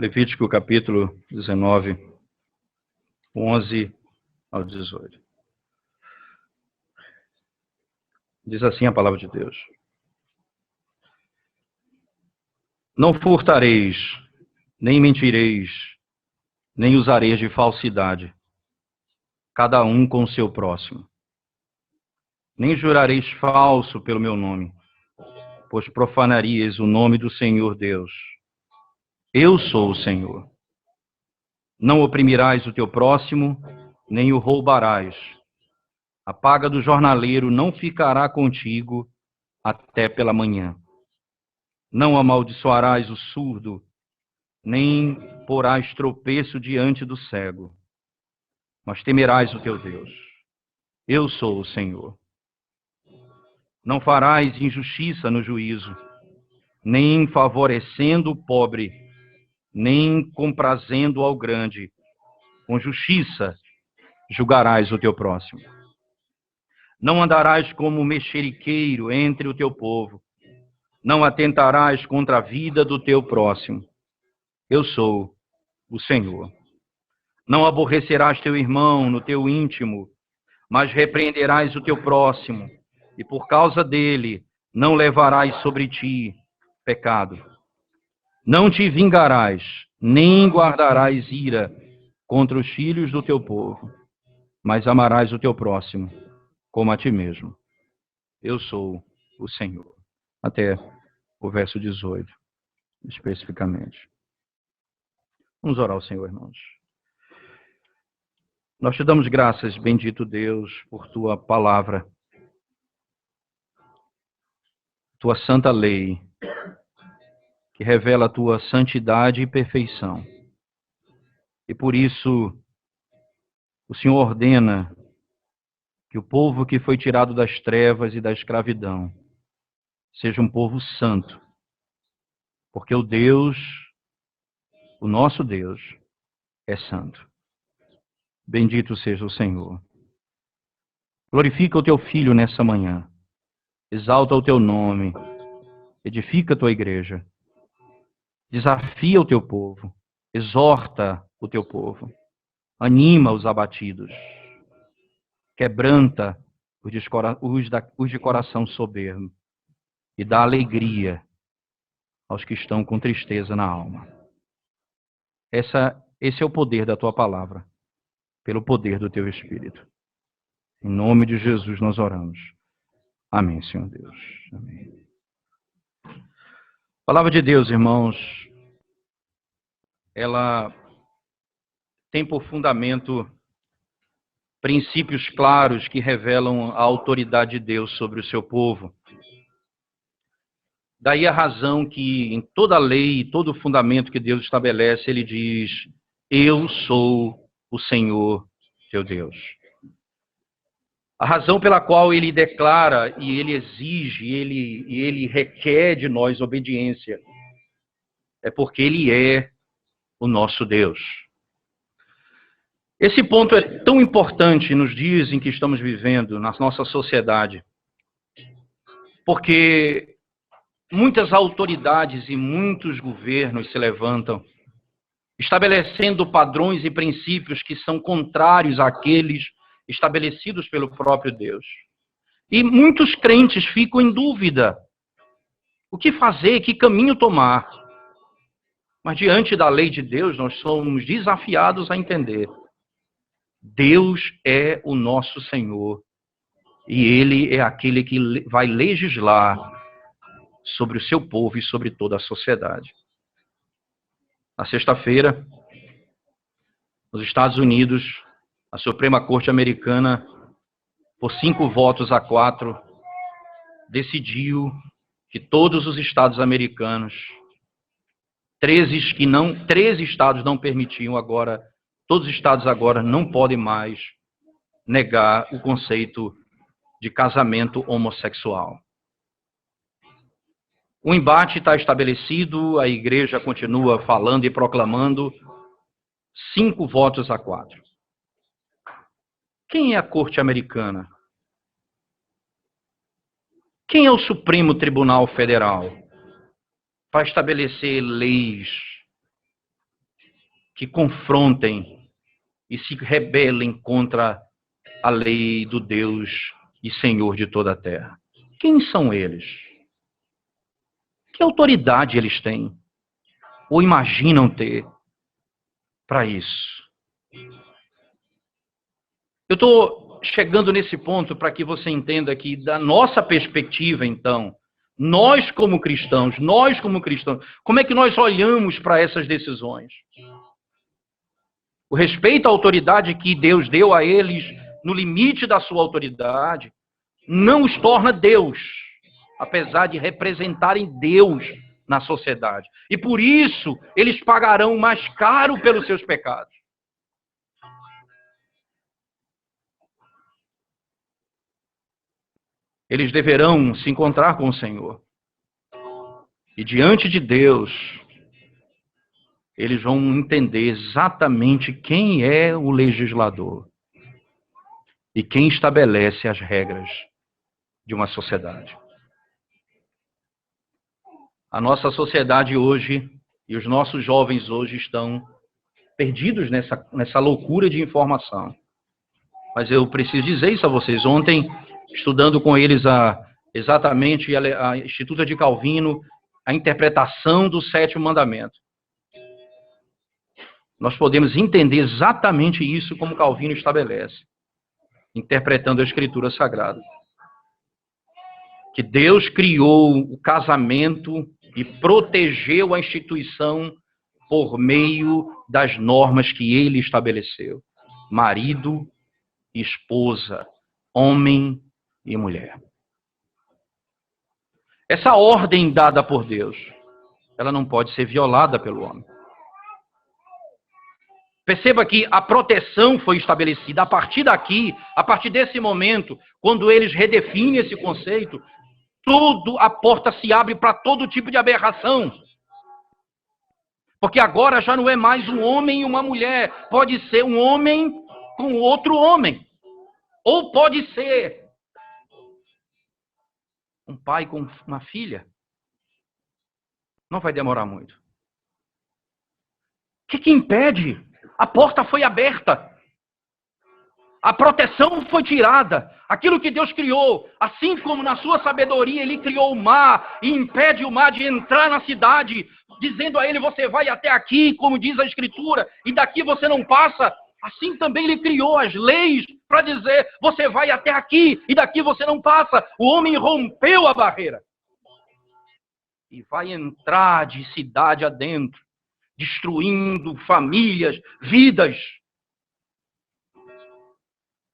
Levítico capítulo 19, 11 ao 18. Diz assim a palavra de Deus: Não furtareis, nem mentireis, nem usareis de falsidade, cada um com o seu próximo. Nem jurareis falso pelo meu nome, pois profanarias o nome do Senhor Deus. Eu sou o Senhor. Não oprimirás o teu próximo, nem o roubarás. A paga do jornaleiro não ficará contigo até pela manhã. Não amaldiçoarás o surdo, nem porás tropeço diante do cego, mas temerás o teu Deus. Eu sou o Senhor. Não farás injustiça no juízo, nem favorecendo o pobre, nem comprazendo ao grande. Com justiça julgarás o teu próximo. Não andarás como mexeriqueiro entre o teu povo. Não atentarás contra a vida do teu próximo. Eu sou o Senhor. Não aborrecerás teu irmão no teu íntimo, mas repreenderás o teu próximo, e por causa dele não levarás sobre ti pecado. Não te vingarás, nem guardarás ira contra os filhos do teu povo, mas amarás o teu próximo como a ti mesmo. Eu sou o Senhor. Até o verso 18, especificamente. Vamos orar ao Senhor, irmãos. Nós te damos graças, bendito Deus, por tua palavra, tua santa lei, que revela a tua santidade e perfeição. E por isso, o Senhor ordena que o povo que foi tirado das trevas e da escravidão seja um povo santo, porque o Deus, o nosso Deus, é santo. Bendito seja o Senhor. Glorifica o teu Filho nessa manhã. Exalta o teu nome. Edifica a tua igreja. Desafia o teu povo. Exorta o teu povo. Anima os abatidos. Quebranta os de coração soberbo. E dá alegria aos que estão com tristeza na alma. Esse é o poder da tua palavra, pelo poder do teu Espírito. Em nome de Jesus nós oramos. Amém, Senhor Deus. Amém. A palavra de Deus, irmãos, ela tem por fundamento princípios claros que revelam a autoridade de Deus sobre o seu povo. Daí a razão que em toda a lei e todo o fundamento que Deus estabelece, ele diz: eu sou o Senhor teu Deus. A razão pela qual ele declara e ele exige e ele requer de nós obediência é porque ele é o nosso Deus. Esse ponto é tão importante nos dias em que estamos vivendo, na nossa sociedade, porque muitas autoridades e muitos governos se levantam, estabelecendo padrões e princípios que são contrários àqueles estabelecidos pelo próprio Deus. E muitos crentes ficam em dúvida. O que fazer? Que caminho tomar? Mas diante da lei de Deus, nós somos desafiados a entender. Deus é o nosso Senhor. E Ele é aquele que vai legislar sobre o seu povo e sobre toda a sociedade. Na sexta-feira, nos Estados Unidos, a Suprema Corte Americana, por 5 votos a 4, decidiu que todos os estados americanos, 13 estados não permitiam agora, todos os estados agora não podem mais negar o conceito de casamento homossexual. O embate está estabelecido, a igreja continua falando e proclamando, 5 votos a 4. Quem é a Corte Americana? Quem é o Supremo Tribunal Federal para estabelecer leis que confrontem e se rebelem contra a lei do Deus e Senhor de toda a terra. Quem são eles? Que autoridade eles têm? Ou imaginam ter para isso? Eu estou chegando nesse ponto para que você entenda que, da nossa perspectiva, então, nós como cristãos, como é que nós olhamos para essas decisões? O respeito à autoridade que Deus deu a eles, no limite da sua autoridade, não os torna Deus, apesar de representarem Deus na sociedade. E por isso, eles pagarão mais caro pelos seus pecados. Eles deverão se encontrar com o Senhor. E diante de Deus, eles vão entender exatamente quem é o legislador e quem estabelece as regras de uma sociedade. A nossa sociedade hoje e os nossos jovens hoje estão perdidos nessa loucura de informação. Mas eu preciso dizer isso a vocês. Ontem, estudando com eles exatamente a Instituta de Calvino, a interpretação do sétimo mandamento, nós podemos entender exatamente isso como Calvino estabelece, interpretando a Escritura Sagrada. Que Deus criou o casamento e protegeu a instituição por meio das normas que ele estabeleceu. Marido e esposa, homem e mulher. Essa ordem dada por Deus, ela não pode ser violada pelo homem. Perceba que a proteção foi estabelecida. A partir daqui, a partir desse momento, quando eles redefinem esse conceito, a porta se abre para todo tipo de aberração. Porque agora já não é mais um homem e uma mulher. Pode ser um homem com outro homem. Ou pode ser um pai com uma filha. Não vai demorar muito. O que impede? A porta foi aberta. A proteção foi tirada. Aquilo que Deus criou, assim como na sua sabedoria ele criou o mar e impede o mar de entrar na cidade, dizendo a ele, você vai até aqui, como diz a Escritura, e daqui você não passa. Assim também ele criou as leis para dizer, você vai até aqui e daqui você não passa. O homem rompeu a barreira. E vai entrar de cidade adentro, destruindo famílias, vidas.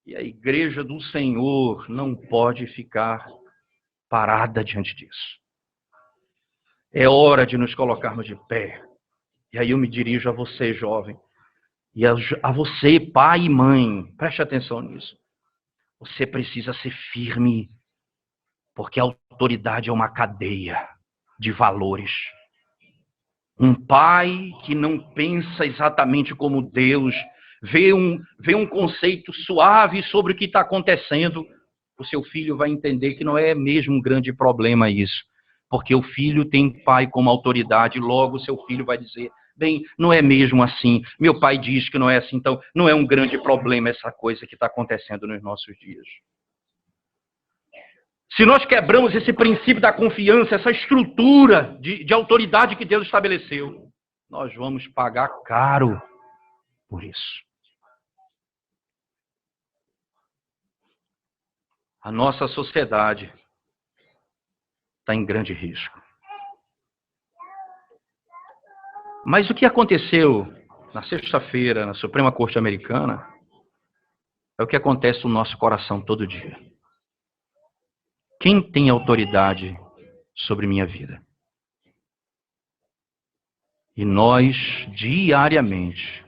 E a igreja do Senhor não pode ficar parada diante disso. É hora de nos colocarmos de pé. E aí eu me dirijo a você, jovem, e a você, pai e mãe. Preste atenção nisso. Você precisa ser firme, porque a autoridade é uma cadeia de valores. Um pai que não pensa exatamente como Deus, vê um conceito suave sobre o que está acontecendo, o seu filho vai entender que não é mesmo um grande problema isso. Porque o filho tem pai como autoridade, logo o seu filho vai dizer, bem, não é mesmo assim. Meu pai diz que não é assim, então não é um grande problema essa coisa que está acontecendo nos nossos dias. Se nós quebramos esse princípio da confiança, essa estrutura de autoridade que Deus estabeleceu, nós vamos pagar caro por isso. A nossa sociedade está em grande risco. Mas o que aconteceu na sexta-feira, na Suprema Corte Americana, é o que acontece no nosso coração todo dia. Quem tem autoridade sobre minha vida? E nós, diariamente,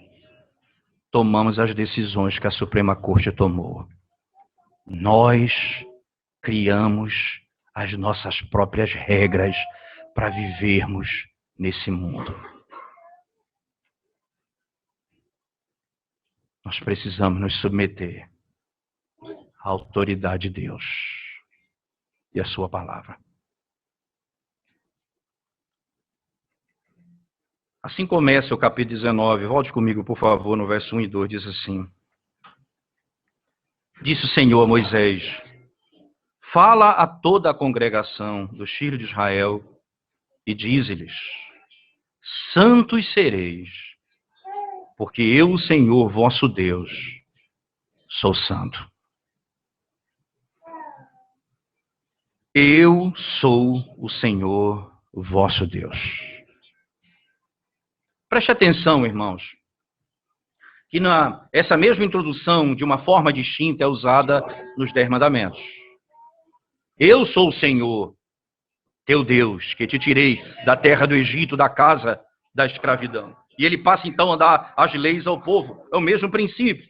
tomamos as decisões que a Suprema Corte tomou. Nós criamos as nossas próprias regras para vivermos nesse mundo. Nós precisamos nos submeter à autoridade de Deus e à sua palavra. Assim começa o capítulo 19. Volte comigo, por favor, no verso 1 e 2, diz assim. Disse o Senhor a Moisés: fala a toda a congregação dos filhos de Israel e dize-lhes: santos sereis, porque eu, o Senhor, vosso Deus, sou santo. Eu sou o Senhor, vosso Deus. Preste atenção, irmãos, que essa mesma introdução, de uma forma distinta, é usada nos 10 mandamentos. Eu sou o Senhor, teu Deus, que te tirei da terra do Egito, da casa da escravidão. E ele passa então a dar as leis ao povo. É o mesmo princípio.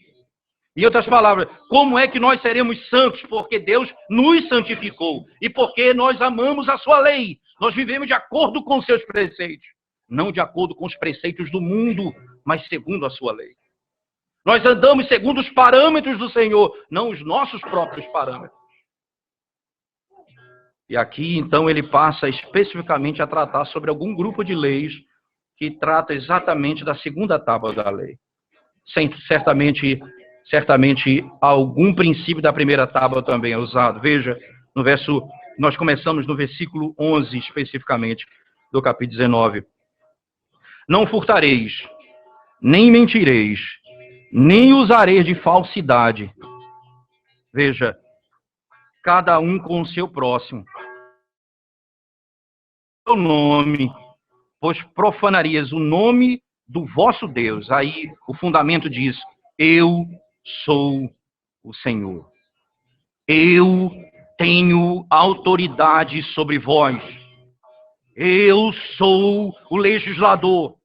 Em outras palavras, como é que nós seremos santos? Porque Deus nos santificou e porque nós amamos a sua lei. Nós vivemos de acordo com os seus preceitos. Não de acordo com os preceitos do mundo, mas segundo a sua lei. Nós andamos segundo os parâmetros do Senhor, não os nossos próprios parâmetros. E aqui, então, ele passa especificamente a tratar sobre algum grupo de leis que trata exatamente da segunda tábua da lei. Certamente algum princípio da primeira tábua também é usado. Veja, nós começamos no versículo 11, especificamente, do capítulo 19. Não furtareis, nem mentireis, nem usareis de falsidade. Veja, cada um com o seu próximo. O nome, pois profanarias o nome do vosso Deus. Aí o fundamento diz: eu sou o Senhor. Eu tenho autoridade sobre vós. Eu sou o legislador.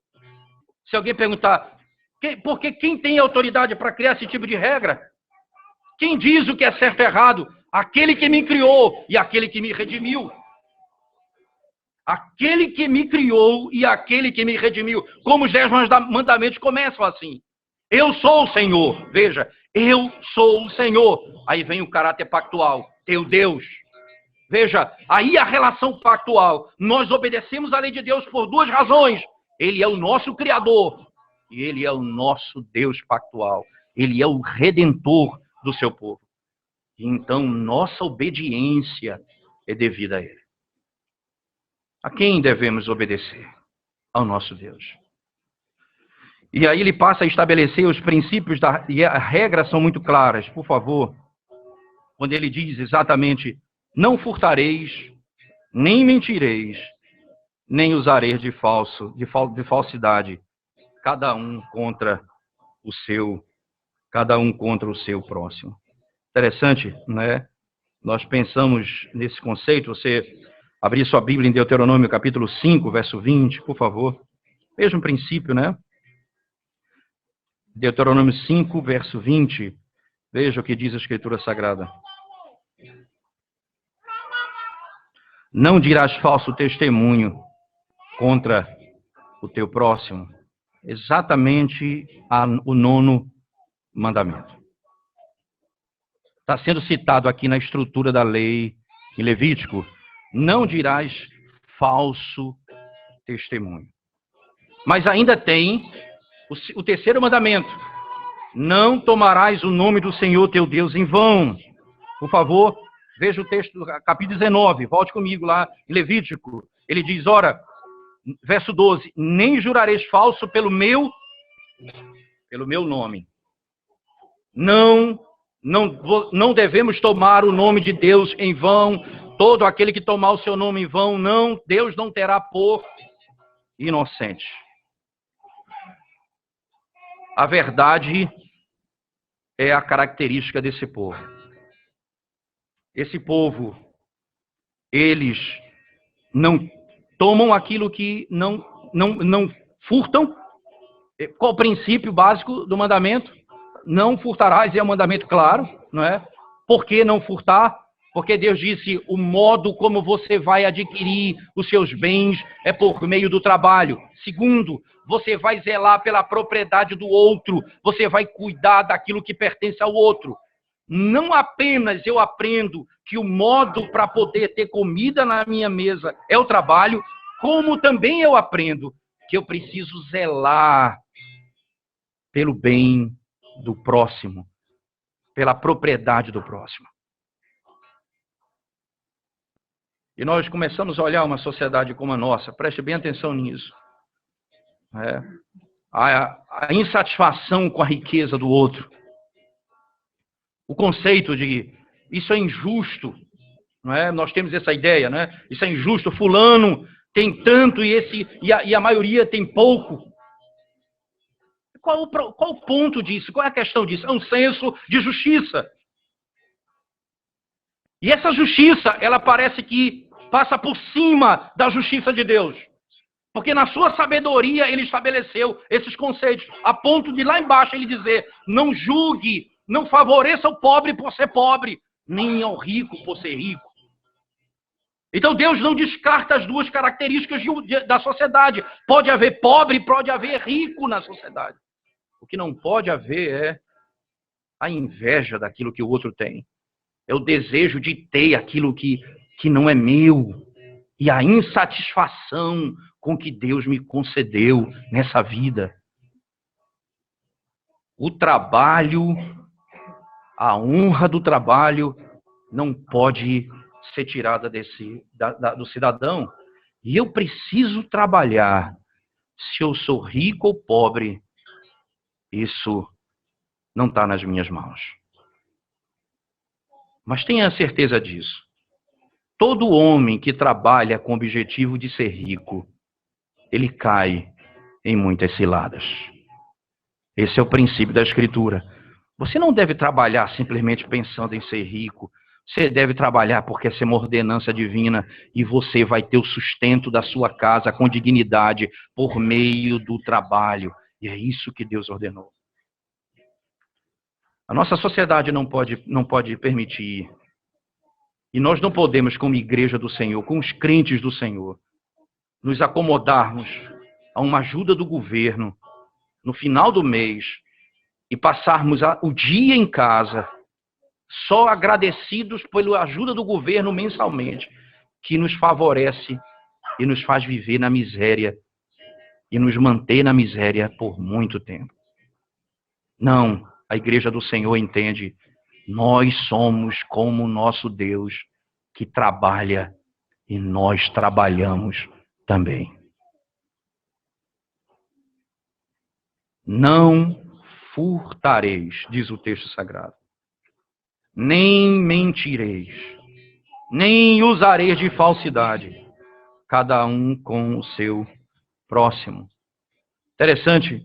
Se alguém perguntar, porque quem tem autoridade para criar esse tipo de regra? Quem diz o que é certo e errado? Aquele que me criou e aquele que me redimiu. Aquele que me criou e aquele que me redimiu. Como os 10 mandamentos começam assim. Eu sou o Senhor. Veja, eu sou o Senhor. Aí vem o caráter pactual. Teu Deus. Veja, aí a relação pactual. Nós obedecemos a lei de Deus por 2 razões. Ele é o nosso Criador. E Ele é o nosso Deus pactual. Ele é o Redentor do seu povo. E então, nossa obediência é devida a Ele. A quem devemos obedecer? Ao nosso Deus. E aí ele passa a estabelecer os princípios, e as regras são muito claras, por favor. Quando ele diz exatamente, não furtareis, nem mentireis, nem usareis de falsidade, cada um contra o seu próximo. Interessante, né? Nós pensamos nesse conceito, você abrir sua Bíblia em Deuteronômio capítulo 5, verso 20, por favor. Mesmo princípio, né? Deuteronômio 5, verso 20. Veja o que diz a Escritura Sagrada. Não dirás falso testemunho contra o teu próximo. Exatamente o 9º mandamento. Está sendo citado aqui na estrutura da lei em Levítico. Não dirás falso testemunho. Mas ainda tem o 3º mandamento. Não tomarás o nome do Senhor teu Deus em vão. Por favor, veja o texto do capítulo 19. Volte comigo lá em Levítico. Ele diz, ora, verso 12. Nem jurareis falso pelo meu nome. Não devemos tomar o nome de Deus em vão. Todo aquele que tomar o seu nome em vão, Deus não terá por inocente. A verdade é a característica desse povo. Esse povo, eles não tomam aquilo que não furtam. Qual o princípio básico do mandamento? Não furtarás, é um mandamento claro, não é? Por que não furtar? Porque Deus disse, o modo como você vai adquirir os seus bens é por meio do trabalho. Segundo, você vai zelar pela propriedade do outro. Você vai cuidar daquilo que pertence ao outro. Não apenas eu aprendo que o modo para poder ter comida na minha mesa é o trabalho, como também eu aprendo que eu preciso zelar pelo bem do próximo, pela propriedade do próximo. E nós começamos a olhar uma sociedade como a nossa, preste bem atenção nisso. A insatisfação com a riqueza do outro. O conceito de isso é injusto, não é? Nós temos essa ideia, né? Isso é injusto, fulano tem tanto e a maioria tem pouco. Qual o ponto disso? Qual é a questão disso? É um senso de justiça. E essa justiça, ela parece que passa por cima da justiça de Deus. Porque na sua sabedoria ele estabeleceu esses conceitos, a ponto de lá embaixo ele dizer, não julgue, não favoreça o pobre por ser pobre, nem ao rico por ser rico. Então Deus não descarta as duas características da sociedade. Pode haver pobre, pode haver rico na sociedade. O que não pode haver é a inveja daquilo que o outro tem. É o desejo de ter aquilo que não é meu. E a insatisfação com que Deus me concedeu nessa vida. O trabalho, a honra do trabalho não pode ser tirada do cidadão. E eu preciso trabalhar. Se eu sou rico ou pobre, isso não está nas minhas mãos. Mas tenha certeza disso. Todo homem que trabalha com o objetivo de ser rico, ele cai em muitas ciladas. Esse é o princípio da Escritura. Você não deve trabalhar simplesmente pensando em ser rico. Você deve trabalhar porque essa é uma ordenança divina e você vai ter o sustento da sua casa com dignidade por meio do trabalho. E é isso que Deus ordenou. A nossa sociedade não pode permitir. E nós não podemos, como igreja do Senhor, com os crentes do Senhor, nos acomodarmos a uma ajuda do governo no final do mês e passarmos o dia em casa só agradecidos pela ajuda do governo mensalmente, que nos favorece e nos faz viver na miséria e nos manter na miséria por muito tempo. Não, a igreja do Senhor entende, nós somos como o nosso Deus que trabalha e nós trabalhamos também. Não furtareis, diz o texto sagrado. Nem mentireis, nem usareis de falsidade, cada um com o seu próximo. Interessante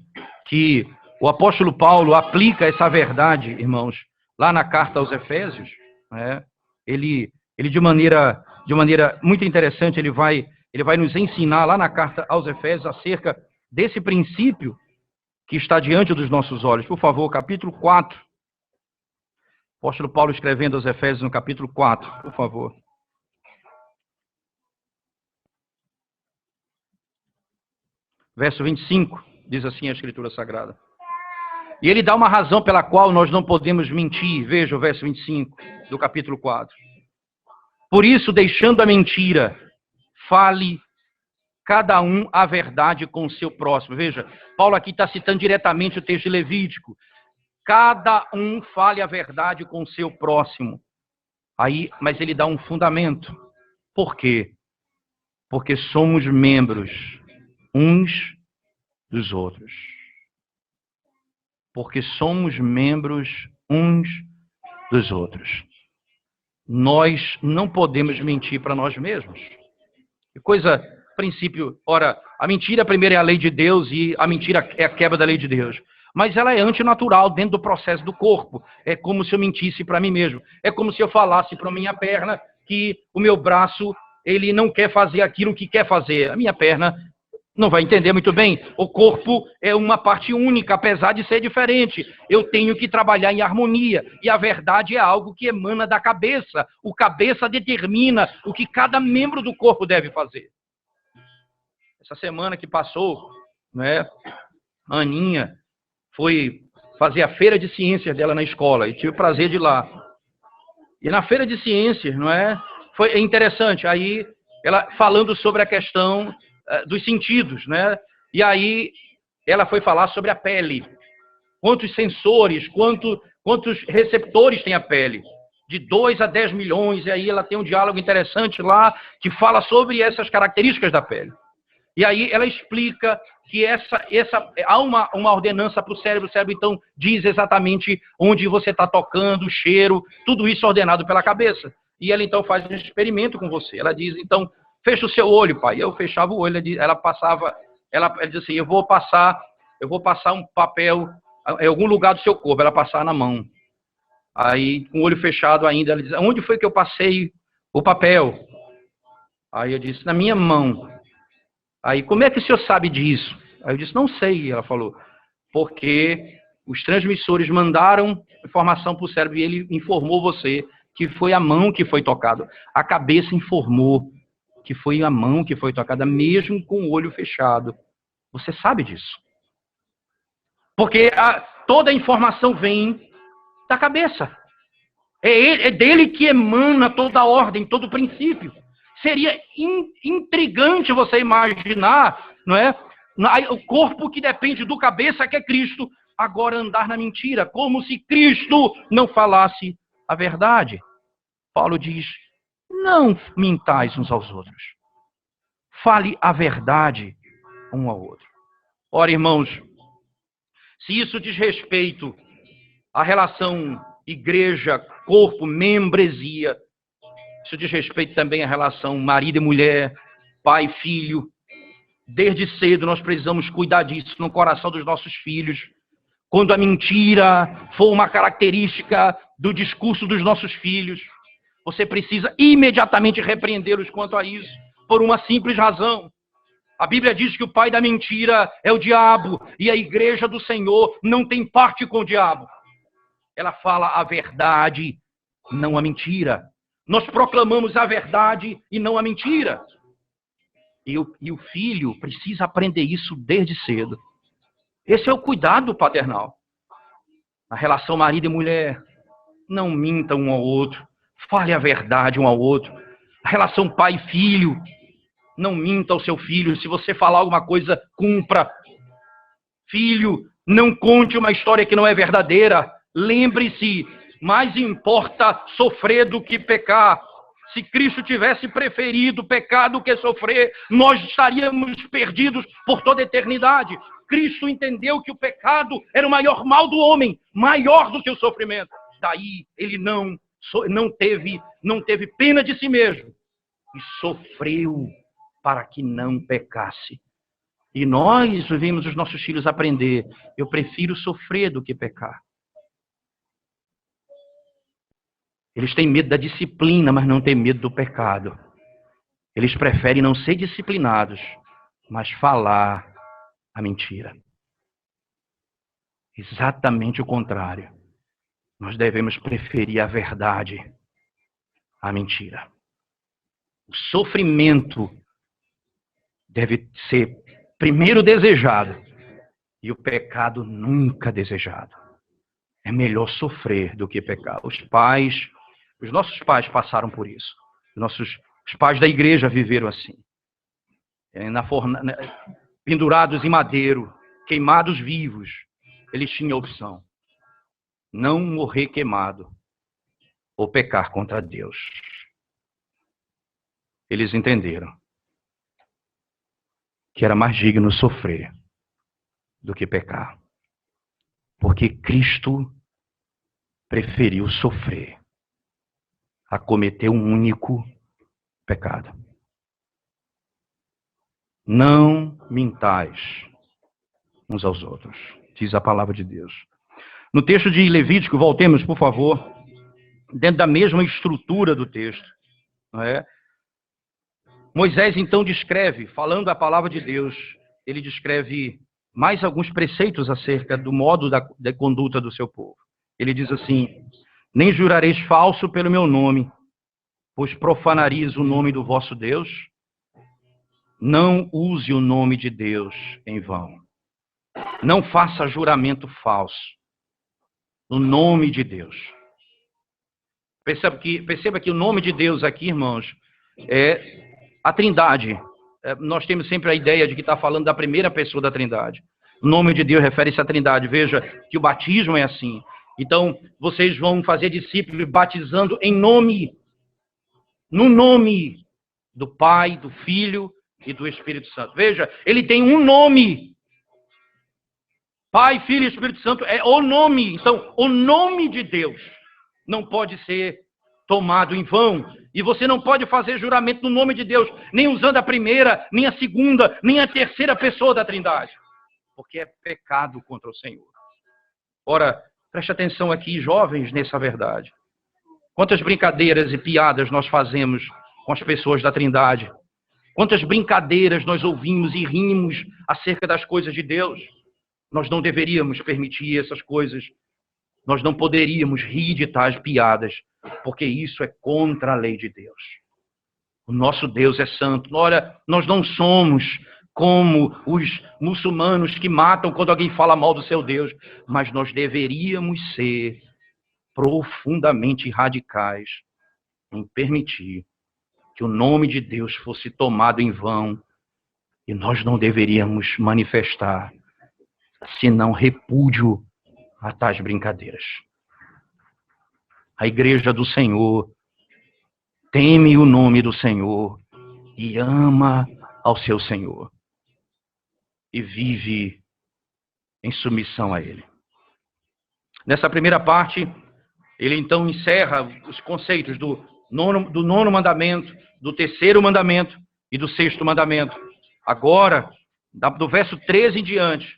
que o apóstolo Paulo aplica essa verdade, irmãos, lá na carta aos Efésios. Né? Ele de maneira muito interessante, ele vai nos ensinar lá na carta aos Efésios acerca desse princípio que está diante dos nossos olhos. Por favor, capítulo 4. Apóstolo Paulo escrevendo aos Efésios no capítulo 4, por favor. Verso 25, diz assim a Escritura Sagrada. E ele dá uma razão pela qual nós não podemos mentir. Veja o verso 25 do capítulo 4. Por isso, deixando a mentira, fale cada um a verdade com o seu próximo. Veja, Paulo aqui está citando diretamente o texto de Levítico. Cada um fale a verdade com o seu próximo. Aí, mas ele dá um fundamento. Por quê? Porque somos membros uns dos outros. Porque somos membros uns dos outros. Nós não podemos mentir para nós mesmos. Que coisa, princípio, ora, a mentira primeiro é a lei de Deus e a mentira é a quebra da lei de Deus. Mas ela é antinatural dentro do processo do corpo. É como se eu mentisse para mim mesmo. É como se eu falasse para a minha perna que o meu braço, ele não quer fazer aquilo que quer fazer. A minha perna não vai entender muito bem. O corpo é uma parte única, apesar de ser diferente. Eu tenho que trabalhar em harmonia. E a verdade é algo que emana da cabeça. O cabeça determina o que cada membro do corpo deve fazer. Essa semana que passou, né, a Aninha foi fazer a feira de ciências dela na escola e tive o prazer de ir lá. E na feira de ciências, não é? Foi interessante. Aí ela falando sobre a questão dos sentidos, né? E aí ela foi falar sobre a pele. Quantos sensores, quantos receptores tem a pele? De 2 a 10 milhões, e aí ela tem um diálogo interessante lá que fala sobre essas características da pele. E aí ela explica que há uma ordenança para o cérebro então diz exatamente onde você está tocando, o cheiro, tudo isso ordenado pela cabeça. E ela então faz um experimento com você. Ela diz, então, fecha o seu olho, pai. Eu fechava o olho, ela diz assim, eu vou passar um papel em algum lugar do seu corpo, ela passar na mão. Aí, com o olho fechado ainda, ela diz, onde foi que eu passei o papel? Aí eu disse, na minha mão. Aí, como é que o senhor sabe disso? Aí eu disse, não sei, ela falou, porque os transmissores mandaram informação para o cérebro e ele informou você que foi a mão que foi tocada. A cabeça informou que foi a mão que foi tocada, mesmo com o olho fechado. Você sabe disso. Porque toda a informação vem da cabeça. É dele que emana toda a ordem, todo o princípio. Seria intrigante você imaginar, não é? O corpo que depende do cabeça, que é Cristo, agora andar na mentira, como se Cristo não falasse a verdade. Paulo diz, não mintais uns aos outros. Fale a verdade um ao outro. Ora, irmãos, se isso diz respeito à relação igreja, corpo, membresia, isso diz respeito também à relação marido e mulher, pai e filho. Desde cedo nós precisamos cuidar disso no coração dos nossos filhos. Quando a mentira for uma característica do discurso dos nossos filhos, você precisa imediatamente repreendê-los quanto a isso, por uma simples razão. A Bíblia diz que o pai da mentira é o diabo, e a igreja do Senhor não tem parte com o diabo. Ela fala a verdade, não a mentira. Nós proclamamos a verdade e não a mentira. E o filho precisa aprender isso desde cedo. Esse é o cuidado paternal. Na relação marido e mulher, não minta um ao outro. Fale a verdade um ao outro. A relação pai e filho, não minta ao seu filho. Se você falar alguma coisa, cumpra. Filho, não conte uma história que não é verdadeira. Lembre-se, mais importa sofrer do que pecar. Se Cristo tivesse preferido pecar do que sofrer, nós estaríamos perdidos por toda a eternidade. Cristo entendeu que o pecado era o maior mal do homem, maior do que o sofrimento. Daí ele não teve pena de si mesmo e sofreu para que não pecasse. E nós vimos os nossos filhos aprender, eu prefiro sofrer do que pecar. Eles têm medo da disciplina, mas não têm medo do pecado. Eles preferem não ser disciplinados, mas falar a mentira. Exatamente o contrário. Nós devemos preferir a verdade à mentira. O sofrimento deve ser primeiro desejado e o pecado nunca desejado. É melhor sofrer do que pecar. Os nossos pais passaram por isso. Os pais da igreja viveram assim. Pendurados em madeiro, queimados vivos. Eles tinham a opção. Não morrer queimado ou pecar contra Deus. Eles entenderam que era mais digno sofrer do que pecar. Porque Cristo preferiu sofrer a cometer um único pecado. Não mintais uns aos outros, diz a palavra de Deus. No texto de Levítico, voltemos, por favor, dentro da mesma estrutura do texto, não é? Moisés então descreve, falando a palavra de Deus, ele descreve mais alguns preceitos acerca do modo da conduta do seu povo. Ele diz assim, nem jurareis falso pelo meu nome, pois profanarias o nome do vosso Deus. Não use o nome de Deus em vão. Não faça juramento falso no nome de Deus. Perceba que o nome de Deus aqui, irmãos, é a Trindade. nós temos sempre a ideia de que está falando da primeira pessoa da Trindade. O nome de Deus refere-se à Trindade. Veja que o batismo é assim. Então, vocês vão fazer discípulos batizando em nome, no nome do Pai, do Filho e do Espírito Santo. Veja, ele tem um nome. Pai, Filho e Espírito Santo é o nome. Então, o nome de Deus não pode ser tomado em vão. E você não pode fazer juramento no nome de Deus, nem usando a primeira, nem a segunda, nem a terceira pessoa da Trindade. Porque é pecado contra o Senhor. Ora, preste atenção aqui, jovens, nessa verdade. Quantas brincadeiras e piadas nós fazemos com as pessoas da Trindade? Quantas brincadeiras nós ouvimos e rimos acerca das coisas de Deus? Nós não deveríamos permitir essas coisas. Nós não poderíamos rir de tais piadas, porque isso é contra a lei de Deus. O nosso Deus é santo. Ora, nós não somos como os muçulmanos que matam quando alguém fala mal do seu Deus, mas nós deveríamos ser profundamente radicais em permitir que o nome de Deus fosse tomado em vão, e nós não deveríamos manifestar senão repúdio a tais brincadeiras. A igreja do Senhor teme o nome do Senhor e ama ao seu Senhor e vive em submissão a Ele. Nessa primeira parte, ele então encerra os conceitos do nono mandamento, do terceiro mandamento e do sexto mandamento. Agora, do verso 13 em diante,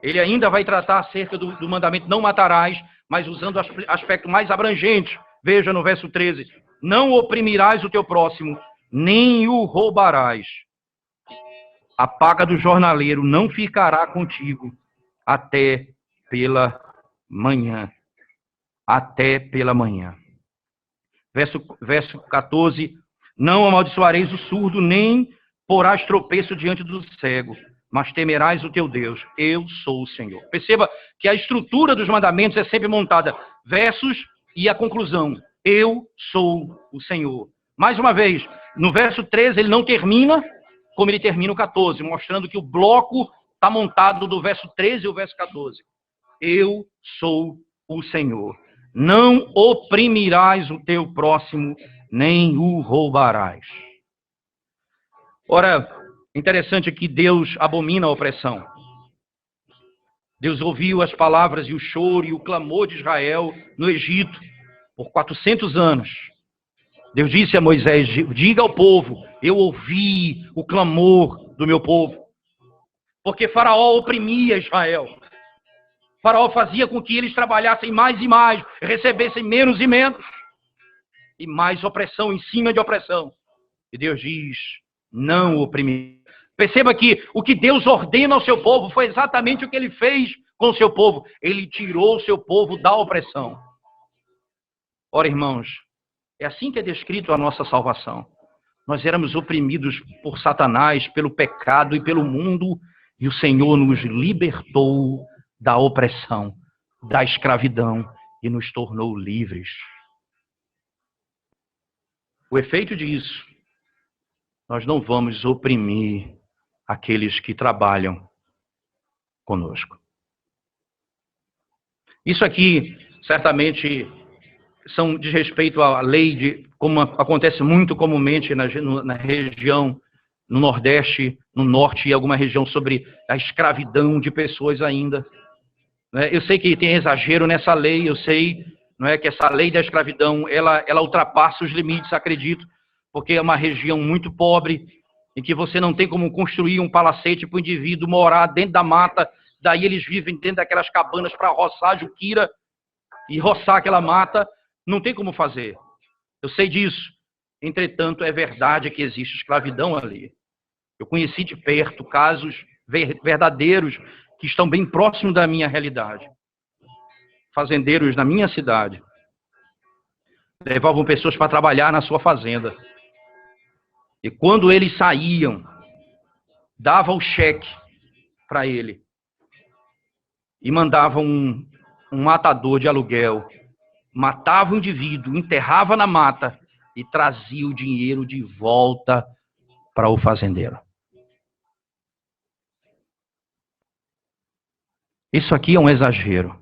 ele ainda vai tratar acerca do mandamento não matarás, mas usando o aspecto mais abrangente. Veja no verso 13: não oprimirás o teu próximo, nem o roubarás. A paga do jornaleiro não ficará contigo até pela manhã. Até pela manhã. Verso 14: não amaldiçoareis o surdo, nem porás tropeço diante do cego, mas temerás o teu Deus. Eu sou o Senhor. Perceba que a estrutura dos mandamentos é sempre montada. Versos e a conclusão. Eu sou o Senhor. Mais uma vez, no verso 13 ele não termina como ele termina o 14, mostrando que o bloco está montado do verso 13 e o verso 14. Eu sou o Senhor. Não oprimirás o teu próximo, nem o roubarás. Ora, interessante que Deus abomina a opressão. Deus ouviu as palavras e o choro e o clamor de Israel no Egito por 400 anos. Deus disse a Moisés: diga ao povo, eu ouvi o clamor do meu povo. Porque Faraó oprimia Israel. Faraó fazia com que eles trabalhassem mais e mais, recebessem menos e menos. E mais opressão em cima de opressão. E Deus diz: não oprimir. Perceba que o que Deus ordena ao seu povo foi exatamente o que ele fez com o seu povo. Ele tirou o seu povo da opressão. Ora, irmãos, é assim que é descrito a nossa salvação. Nós éramos oprimidos por Satanás, pelo pecado e pelo mundo, e o Senhor nos libertou da opressão, da escravidão e nos tornou livres. O efeito disso, nós não vamos oprimir aqueles que trabalham conosco. Isso aqui, certamente, diz respeito à lei, como acontece muito comumente na região, no Nordeste, no Norte e alguma região, sobre a escravidão de pessoas ainda. Eu sei que tem exagero nessa lei, eu sei, não é, que essa lei da escravidão, ela ultrapassa os limites, acredito, porque é uma região muito pobre, em que você não tem como construir um palacete para o indivíduo morar dentro da mata, daí eles vivem dentro daquelas cabanas para roçar juquira e roçar aquela mata, não tem como fazer. Eu sei disso. Entretanto, é verdade que existe escravidão ali. Eu conheci de perto casos verdadeiros que estão bem próximos da minha realidade. Fazendeiros na minha cidade levavam pessoas para trabalhar na sua fazenda. E quando eles saíam, davam o cheque para ele e mandavam um matador de aluguel, matava o indivíduo, enterrava na mata e trazia o dinheiro de volta para o fazendeiro. Isso aqui é um exagero.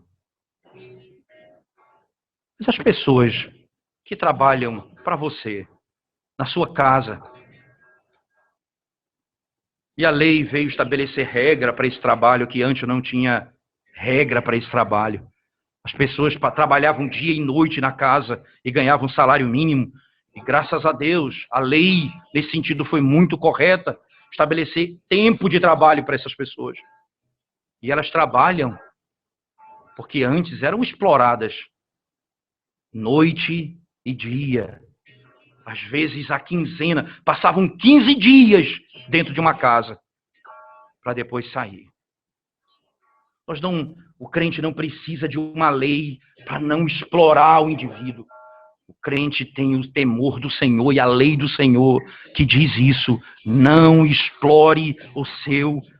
Mas as pessoas que trabalham para você, na sua casa, e a lei veio estabelecer regra para esse trabalho que antes não tinha regra para esse trabalho. As pessoas trabalhavam dia e noite na casa e ganhavam salário mínimo. E graças a Deus, a lei, nesse sentido, foi muito correta. Estabelecer tempo de trabalho para essas pessoas. E elas trabalham porque antes eram exploradas noite e dia. Às vezes a quinzena. Passavam 15 dias dentro de uma casa para depois sair. O crente não precisa de uma lei para não explorar o indivíduo. O crente tem o temor do Senhor e a lei do Senhor que diz isso. Não explore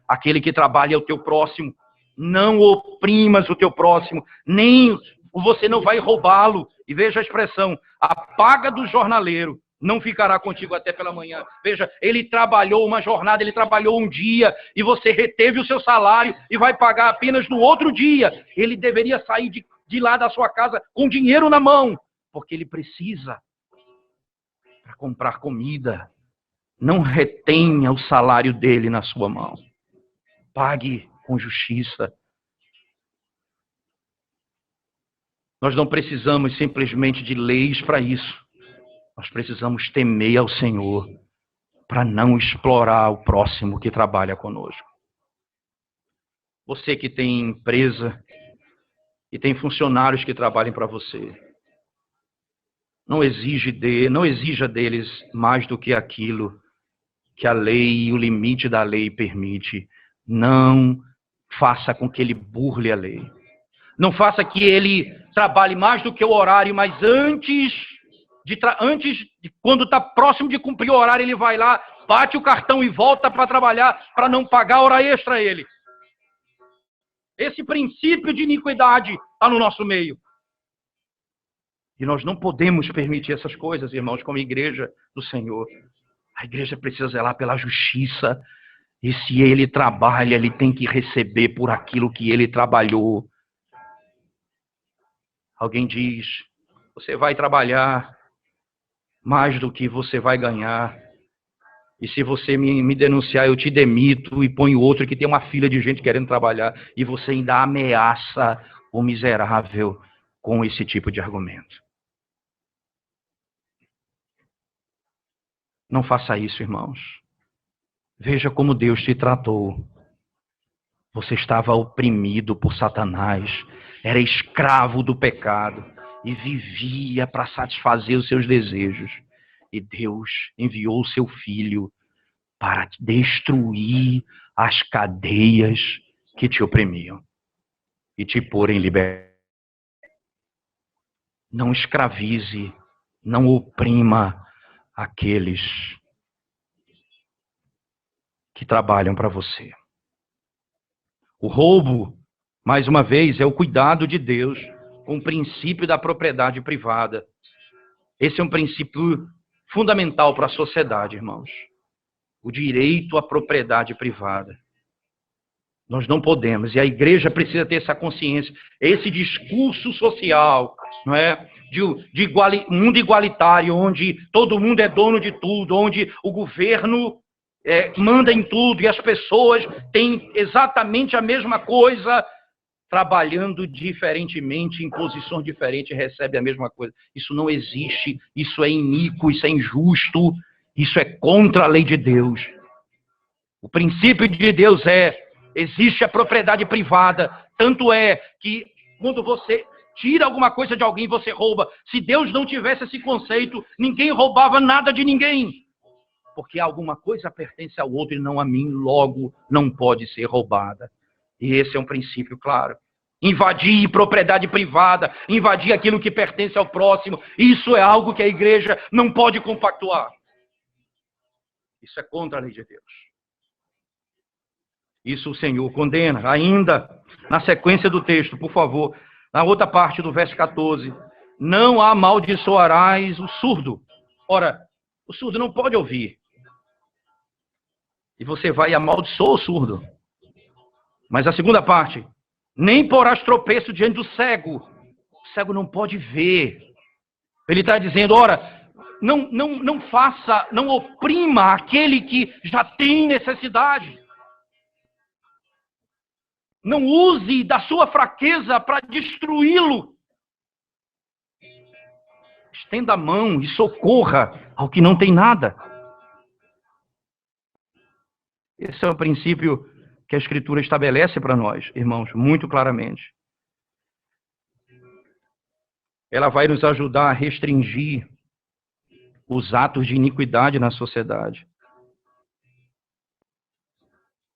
aquele que trabalha é o teu próximo. Não oprimas o teu próximo, nem você não vai roubá-lo. E veja a expressão, a paga do jornaleiro não ficará contigo até pela manhã. Veja, ele trabalhou uma jornada, ele trabalhou um dia, e você reteve o seu salário e vai pagar apenas no outro dia. Ele deveria sair de lá da sua casa com dinheiro na mão, porque ele precisa para comprar comida. Não retenha o salário dele na sua mão. Pague com justiça. Nós não precisamos simplesmente de leis para isso. Nós precisamos temer ao Senhor para não explorar o próximo que trabalha conosco. Você que tem empresa e tem funcionários que trabalhem para você, não exija deles mais do que aquilo que a lei e o limite da lei permite. Não faça com que ele burle a lei. Não faça que ele trabalhe mais do que o horário, mas antes de quando está próximo de cumprir o horário, ele vai lá, bate o cartão e volta para trabalhar, para não pagar hora extra a ele. Esse princípio de iniquidade está no nosso meio. E nós não podemos permitir essas coisas, irmãos, como igreja do Senhor. A igreja precisa zelar pela justiça. E se ele trabalha, ele tem que receber por aquilo que ele trabalhou. Alguém diz, você vai trabalhar mais do que você vai ganhar. E se você me denunciar, eu te demito e ponho outro que tem uma fila de gente querendo trabalhar. E você ainda ameaça o miserável com esse tipo de argumento. Não faça isso, irmãos. Veja como Deus te tratou. Você estava oprimido por Satanás, era escravo do pecado e vivia para satisfazer os seus desejos. E Deus enviou o seu Filho para destruir as cadeias que te oprimiam e te pôr em liberdade. Não escravize, não oprima aqueles que trabalham para você. O roubo, mais uma vez, é o cuidado de Deus com o princípio da propriedade privada. Esse é um princípio fundamental para a sociedade, irmãos. O direito à propriedade privada. Nós não podemos, e a igreja precisa ter essa consciência, esse discurso social, não é? Mundo igualitário, onde todo mundo é dono de tudo, onde o governo manda em tudo e as pessoas têm exatamente a mesma coisa, trabalhando diferentemente, em posições diferentes, recebem a mesma coisa. Isso não existe, isso é iníquo, isso é injusto, isso é contra a lei de Deus. O princípio de Deus existe a propriedade privada, tanto é que quando você tira alguma coisa de alguém, você rouba. Se Deus não tivesse esse conceito, ninguém roubava nada de ninguém. Porque alguma coisa pertence ao outro e não a mim, logo não pode ser roubada. E esse é um princípio claro. Invadir propriedade privada, invadir aquilo que pertence ao próximo, isso é algo que a igreja não pode compactuar. Isso é contra a lei de Deus. Isso o Senhor condena. Ainda, na sequência do texto, por favor, na outra parte do verso 14, não amaldiçoarás o surdo. Ora, o surdo não pode ouvir. E você vai amaldiçoar o surdo. Mas a segunda parte, Nem porás tropeço diante do cego. O cego não pode ver. Ele está dizendo, ora, não faça, não oprima aquele que já tem necessidade. Não use da sua fraqueza para destruí-lo. Estenda a mão e socorra ao que não tem nada. Esse é o princípio que a Escritura estabelece para nós, irmãos, muito claramente. Ela vai nos ajudar a restringir os atos de iniquidade na sociedade.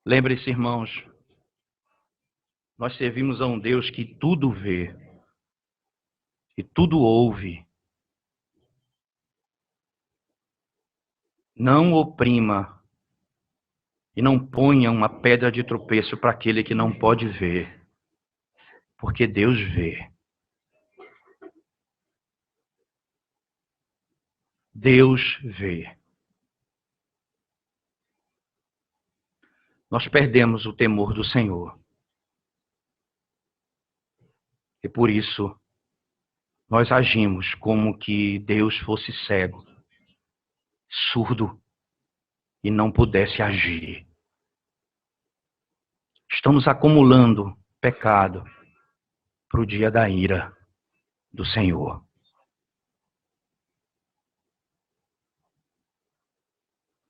Lembre-se, irmãos, nós servimos a um Deus que tudo vê e tudo ouve. Não oprima e não ponha uma pedra de tropeço para aquele que não pode ver, porque Deus vê. Deus vê. Nós perdemos o temor do Senhor. E por isso, nós agimos como que Deus fosse cego, surdo e não pudesse agir. Estamos acumulando pecado para o dia da ira do Senhor.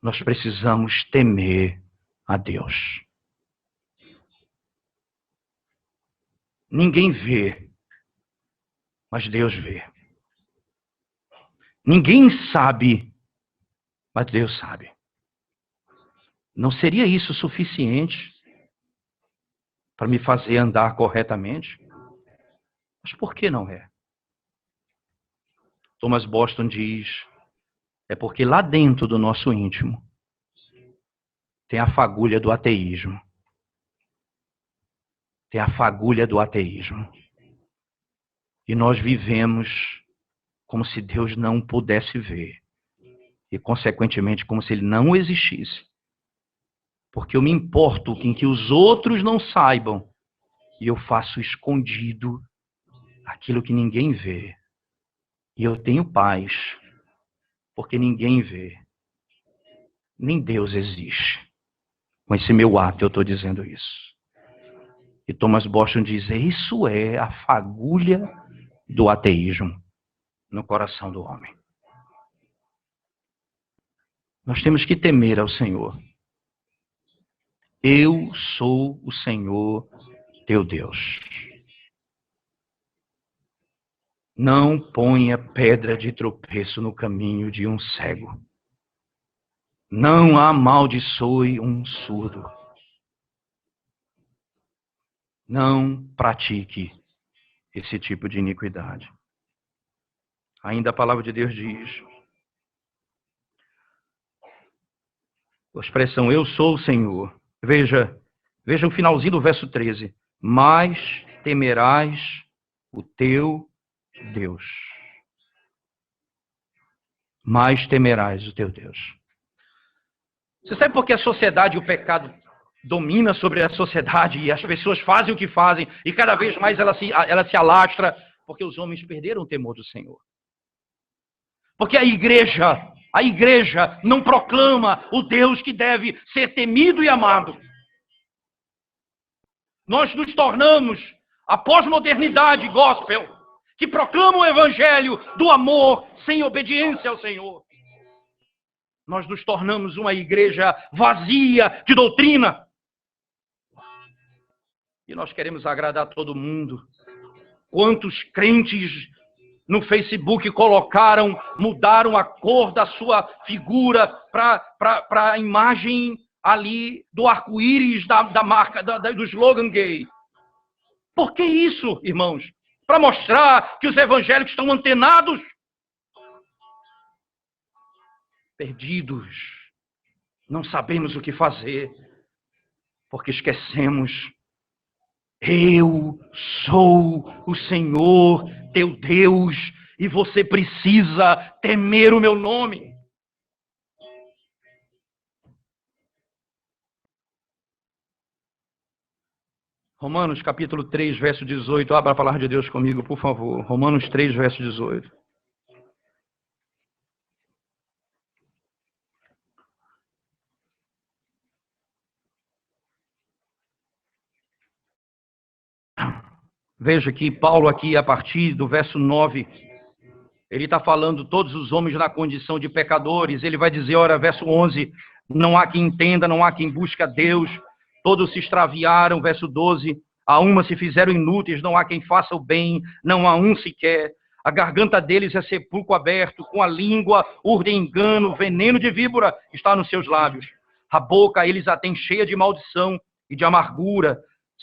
Nós precisamos temer a Deus. Ninguém vê, mas Deus vê. Ninguém sabe, mas Deus sabe. Não seria isso suficiente para me fazer andar corretamente? Mas por que não é? Thomas Boston diz, é porque lá dentro do nosso íntimo tem a fagulha do ateísmo. Tem a fagulha do ateísmo. E nós vivemos como se Deus não pudesse ver. E, consequentemente, como se Ele não existisse. Porque eu me importo em que os outros não saibam. E eu faço escondido aquilo que ninguém vê. E eu tenho paz, porque ninguém vê. Nem Deus existe. Com esse meu ato eu estou dizendo isso. E Thomas Boston diz, isso é a fagulha do ateísmo no coração do homem. Nós temos que temer ao Senhor. Eu sou o Senhor teu Deus. Não ponha pedra de tropeço no caminho de um cego. Não amaldiçoe um surdo. Não pratique esse tipo de iniquidade. Ainda a palavra de Deus diz, a expressão eu sou o Senhor. Veja o finalzinho do verso 13. Mas temerás o teu Deus. Mais temerás o teu Deus. Você sabe por que a sociedade e o pecado domina sobre a sociedade e as pessoas fazem o que fazem e cada vez mais ela se alastra? Porque os homens perderam o temor do Senhor. Porque a igreja não proclama o Deus que deve ser temido e amado. Nós nos tornamos a pós-modernidade gospel, que proclama o evangelho do amor sem obediência ao Senhor. Nós nos tornamos uma igreja vazia de doutrina. E nós queremos agradar todo mundo. Quantos crentes no Facebook mudaram a cor da sua figura para a imagem ali do arco-íris da marca, do slogan gay. Por que isso, irmãos? Para mostrar que os evangélicos estão antenados, perdidos, não sabemos o que fazer, porque esquecemos. Eu sou o Senhor, teu Deus, e você precisa temer o meu nome. Romanos capítulo 3, verso 18. Abra a palavra de Deus comigo, por favor. Romanos 3, verso 18. Veja que Paulo aqui, a partir do verso 9, ele está falando todos os homens na condição de pecadores. Ele vai dizer, ora, verso 11, não há quem entenda, não há quem busque a Deus. Todos se extraviaram, verso 12, a uma se fizeram inúteis, não há quem faça o bem, não há um sequer. A garganta deles é sepulcro aberto, com a língua urdem engano, veneno de víbora está nos seus lábios. A boca eles a têm cheia de maldição e de amargura.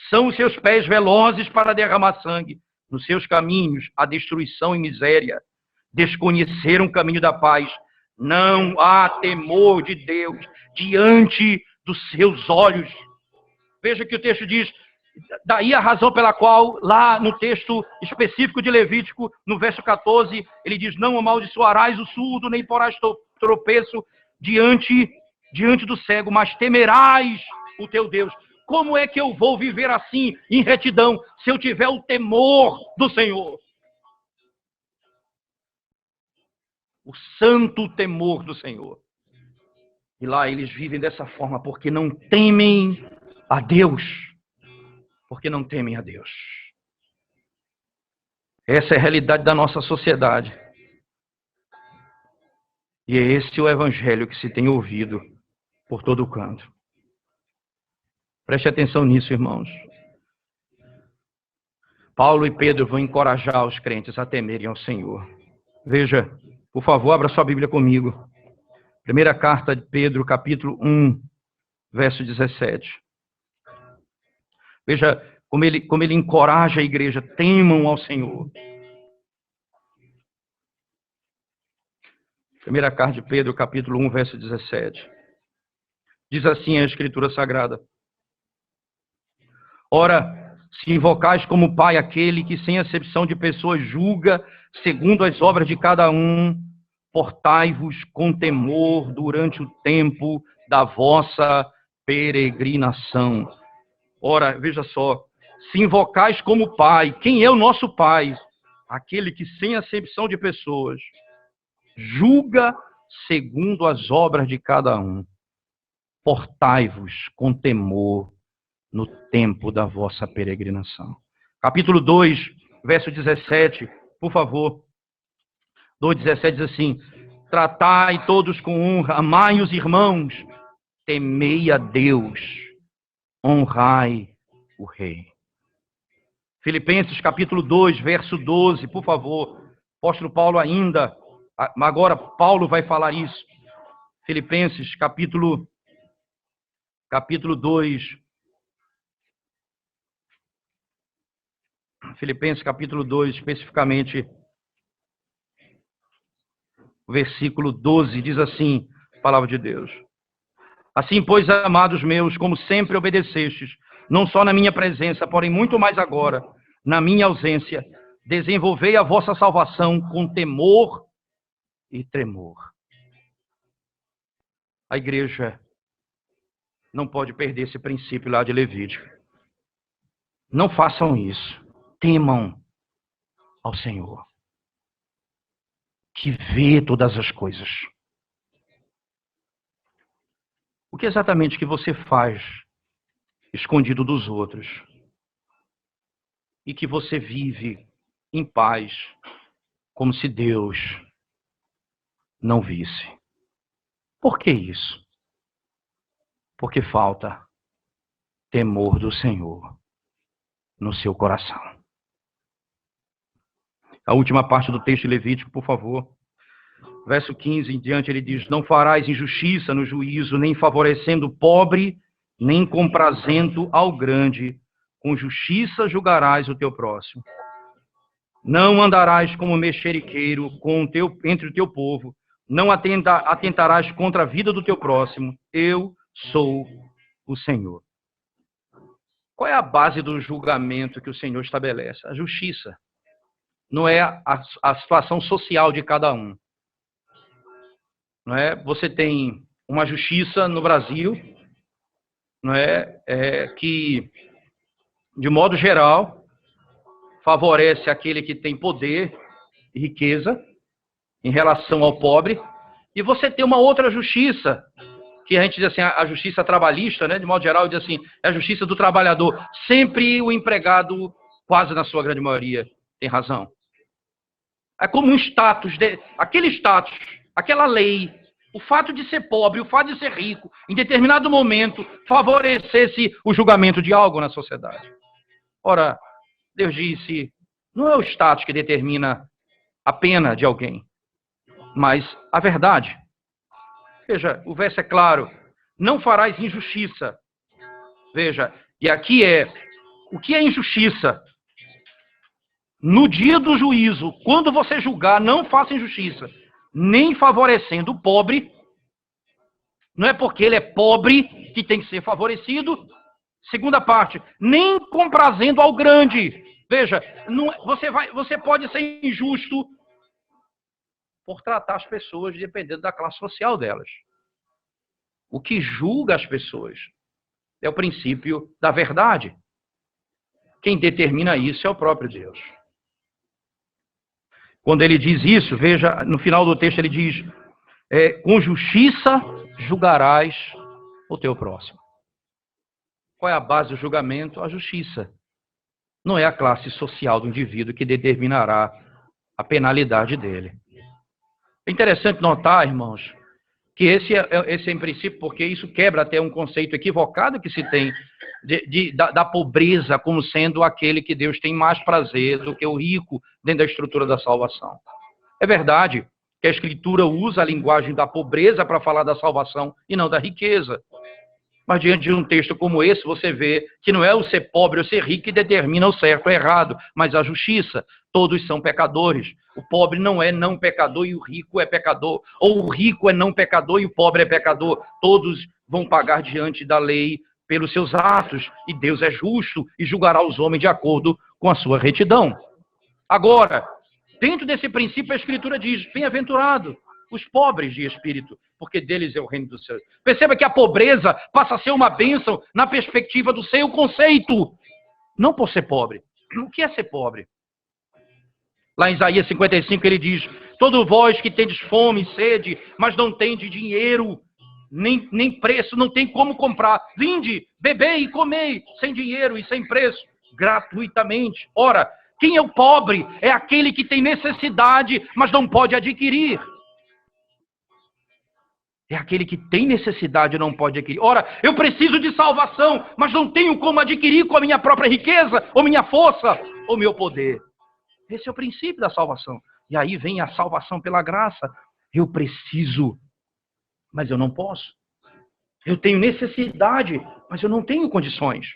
São os seus pés velozes para derramar sangue. Nos seus caminhos, a destruição e miséria. Desconheceram o caminho da paz. Não há temor de Deus diante dos seus olhos. Veja que o texto diz, daí a razão pela qual, lá no texto específico de Levítico, no verso 14, ele diz, não amaldiçoarás o surdo, nem porás tropeço diante do cego, mas temerás o teu Deus. Como é que eu vou viver assim, em retidão, se eu tiver o temor do Senhor? O santo temor do Senhor. E lá eles vivem dessa forma porque não temem a Deus. Porque não temem a Deus. Essa é a realidade da nossa sociedade. E é esse o evangelho que se tem ouvido por todo o canto. Preste atenção nisso, irmãos. Paulo e Pedro vão encorajar os crentes a temerem ao Senhor. Veja, por favor, abra sua Bíblia comigo. Primeira carta de Pedro, capítulo 1, verso 17. Veja como ele encoraja a igreja, temam ao Senhor. Primeira carta de Pedro, capítulo 1, verso 17. Diz assim a Escritura Sagrada. Ora, se invocais como Pai aquele que sem acepção de pessoas julga segundo as obras de cada um, portai-vos com temor durante o tempo da vossa peregrinação. Ora, veja só, se invocais como Pai, quem é o nosso Pai? Aquele que sem acepção de pessoas julga segundo as obras de cada um. Portai-vos com temor no tempo da vossa peregrinação. Capítulo 2, verso 17, por favor. 2,17 diz assim, tratai todos com honra, amai os irmãos, temei a Deus, honrai o Rei. Filipenses capítulo 2, verso 12, por favor. Apóstolo Paulo ainda, agora Paulo vai falar isso. Filipenses capítulo 2. Filipenses capítulo 2, especificamente, versículo 12, diz assim, a palavra de Deus. Assim, pois, amados meus, como sempre obedecestes, não só na minha presença, porém muito mais agora, na minha ausência, desenvolvei a vossa salvação com temor e tremor. A igreja não pode perder esse princípio lá de Levítico. Não façam isso. Temam ao Senhor, que vê todas as coisas. O que exatamente que você faz escondido dos outros e que você vive em paz, como se Deus não visse? Por que isso? Porque falta temor do Senhor no seu coração. A última parte do texto levítico, por favor. Verso 15 em diante, ele diz, não farás injustiça no juízo, nem favorecendo o pobre, nem comprazendo ao grande. Com justiça julgarás o teu próximo. Não andarás como mexeriqueiro entre o teu povo. Não atentarás contra a vida do teu próximo. Eu sou o Senhor. Qual é a base do julgamento que o Senhor estabelece? A justiça. Não é a situação social de cada um. Não é? Você tem uma justiça no Brasil, não é? Que de modo geral, favorece aquele que tem poder e riqueza em relação ao pobre. E você tem uma outra justiça, que a gente diz assim, a justiça trabalhista, né? De modo geral, diz assim, é a justiça do trabalhador. Sempre o empregado, quase na sua grande maioria, tem razão. É como um status, aquele status, aquela lei, o fato de ser pobre, o fato de ser rico, em determinado momento, favorecesse o julgamento de algo na sociedade. Ora, Deus disse, não é o status que determina a pena de alguém, mas a verdade. Veja, o verso é claro, não farás injustiça. Veja, e aqui o que é injustiça? No dia do juízo, quando você julgar, não faça injustiça, nem favorecendo o pobre. Não é porque ele é pobre que tem que ser favorecido. Segunda parte, nem comprazendo ao grande. Veja, você pode ser injusto por tratar as pessoas dependendo da classe social delas. O que julga as pessoas é o princípio da verdade. Quem determina isso é o próprio Deus. Quando ele diz isso, veja, no final do texto ele diz, com justiça julgarás o teu próximo. Qual é a base do julgamento? A justiça. Não é a classe social do indivíduo que determinará a penalidade dele. É interessante notar, irmãos, que esse é em princípio, porque isso quebra até um conceito equivocado que se tem da pobreza como sendo aquele que Deus tem mais prazer do que o rico dentro da estrutura da salvação. É verdade que a Escritura usa a linguagem da pobreza para falar da salvação e não da riqueza. Mas diante de um texto como esse, você vê que não é o ser pobre ou ser rico que determina o certo ou errado, mas a justiça. Todos são pecadores. O pobre não é não pecador e o rico é pecador. Ou o rico é não pecador e o pobre é pecador. Todos vão pagar diante da lei pelos seus atos. E Deus é justo e julgará os homens de acordo com a sua retidão. Agora, dentro desse princípio, a Escritura diz, bem-aventurado os pobres de espírito, porque deles é o reino dos céus. Perceba que a pobreza passa a ser uma bênção na perspectiva do seu conceito, não por ser pobre. O que é ser pobre? Lá em Isaías 55 ele diz, todo vós que tendes fome e sede, mas não tendes dinheiro, nem preço, não tem como comprar. Vinde, bebei e comei, sem dinheiro e sem preço, gratuitamente. Ora, quem é o pobre? É aquele que tem necessidade, mas não pode adquirir. É aquele que tem necessidade e não pode adquirir. Ora, eu preciso de salvação, mas não tenho como adquirir com a minha própria riqueza, ou minha força, ou meu poder. Esse é o princípio da salvação. E aí vem a salvação pela graça. Eu preciso, mas eu não posso. Eu tenho necessidade, mas eu não tenho condições.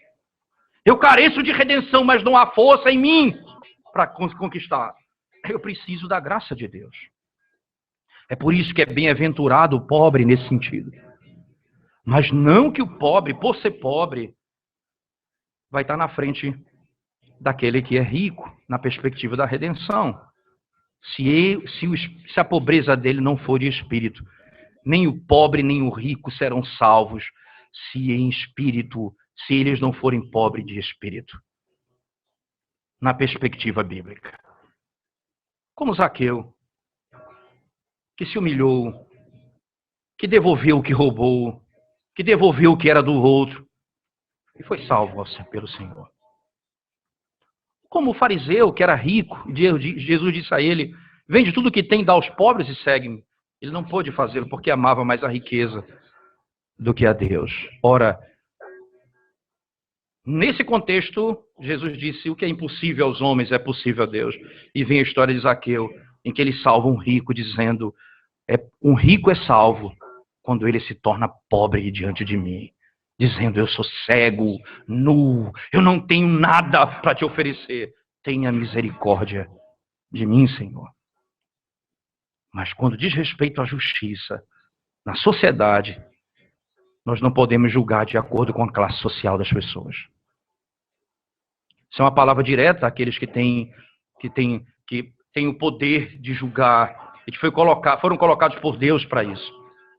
Eu careço de redenção, mas não há força em mim para conquistar. Eu preciso da graça de Deus. É por isso que é bem-aventurado o pobre nesse sentido. Mas não que o pobre, por ser pobre, vai estar na frente daquele que é rico, na perspectiva da redenção. Se a pobreza dele não for de espírito, nem o pobre nem o rico serão salvos se em espírito, se eles não forem pobres de espírito. Na perspectiva bíblica. Como Zaqueu, que se humilhou, que devolveu o que roubou, que devolveu o que era do outro, e foi salvo pelo Senhor. Como o fariseu, que era rico, Jesus disse a ele, vende tudo o que tem, dá aos pobres e segue-me. Ele não pôde fazê-lo porque amava mais a riqueza do que a Deus. Ora, nesse contexto, Jesus disse, o que é impossível aos homens é possível a Deus. E vem a história de Zaqueu, em que ele salva um rico, dizendo, um rico é salvo quando ele se torna pobre diante de mim, dizendo, eu sou cego, nu, eu não tenho nada para te oferecer. Tenha misericórdia de mim, Senhor. Mas quando diz respeito à justiça, na sociedade, nós não podemos julgar de acordo com a classe social das pessoas. Isso é uma palavra direta àqueles que têm o poder de julgar e que foram colocados por Deus para isso.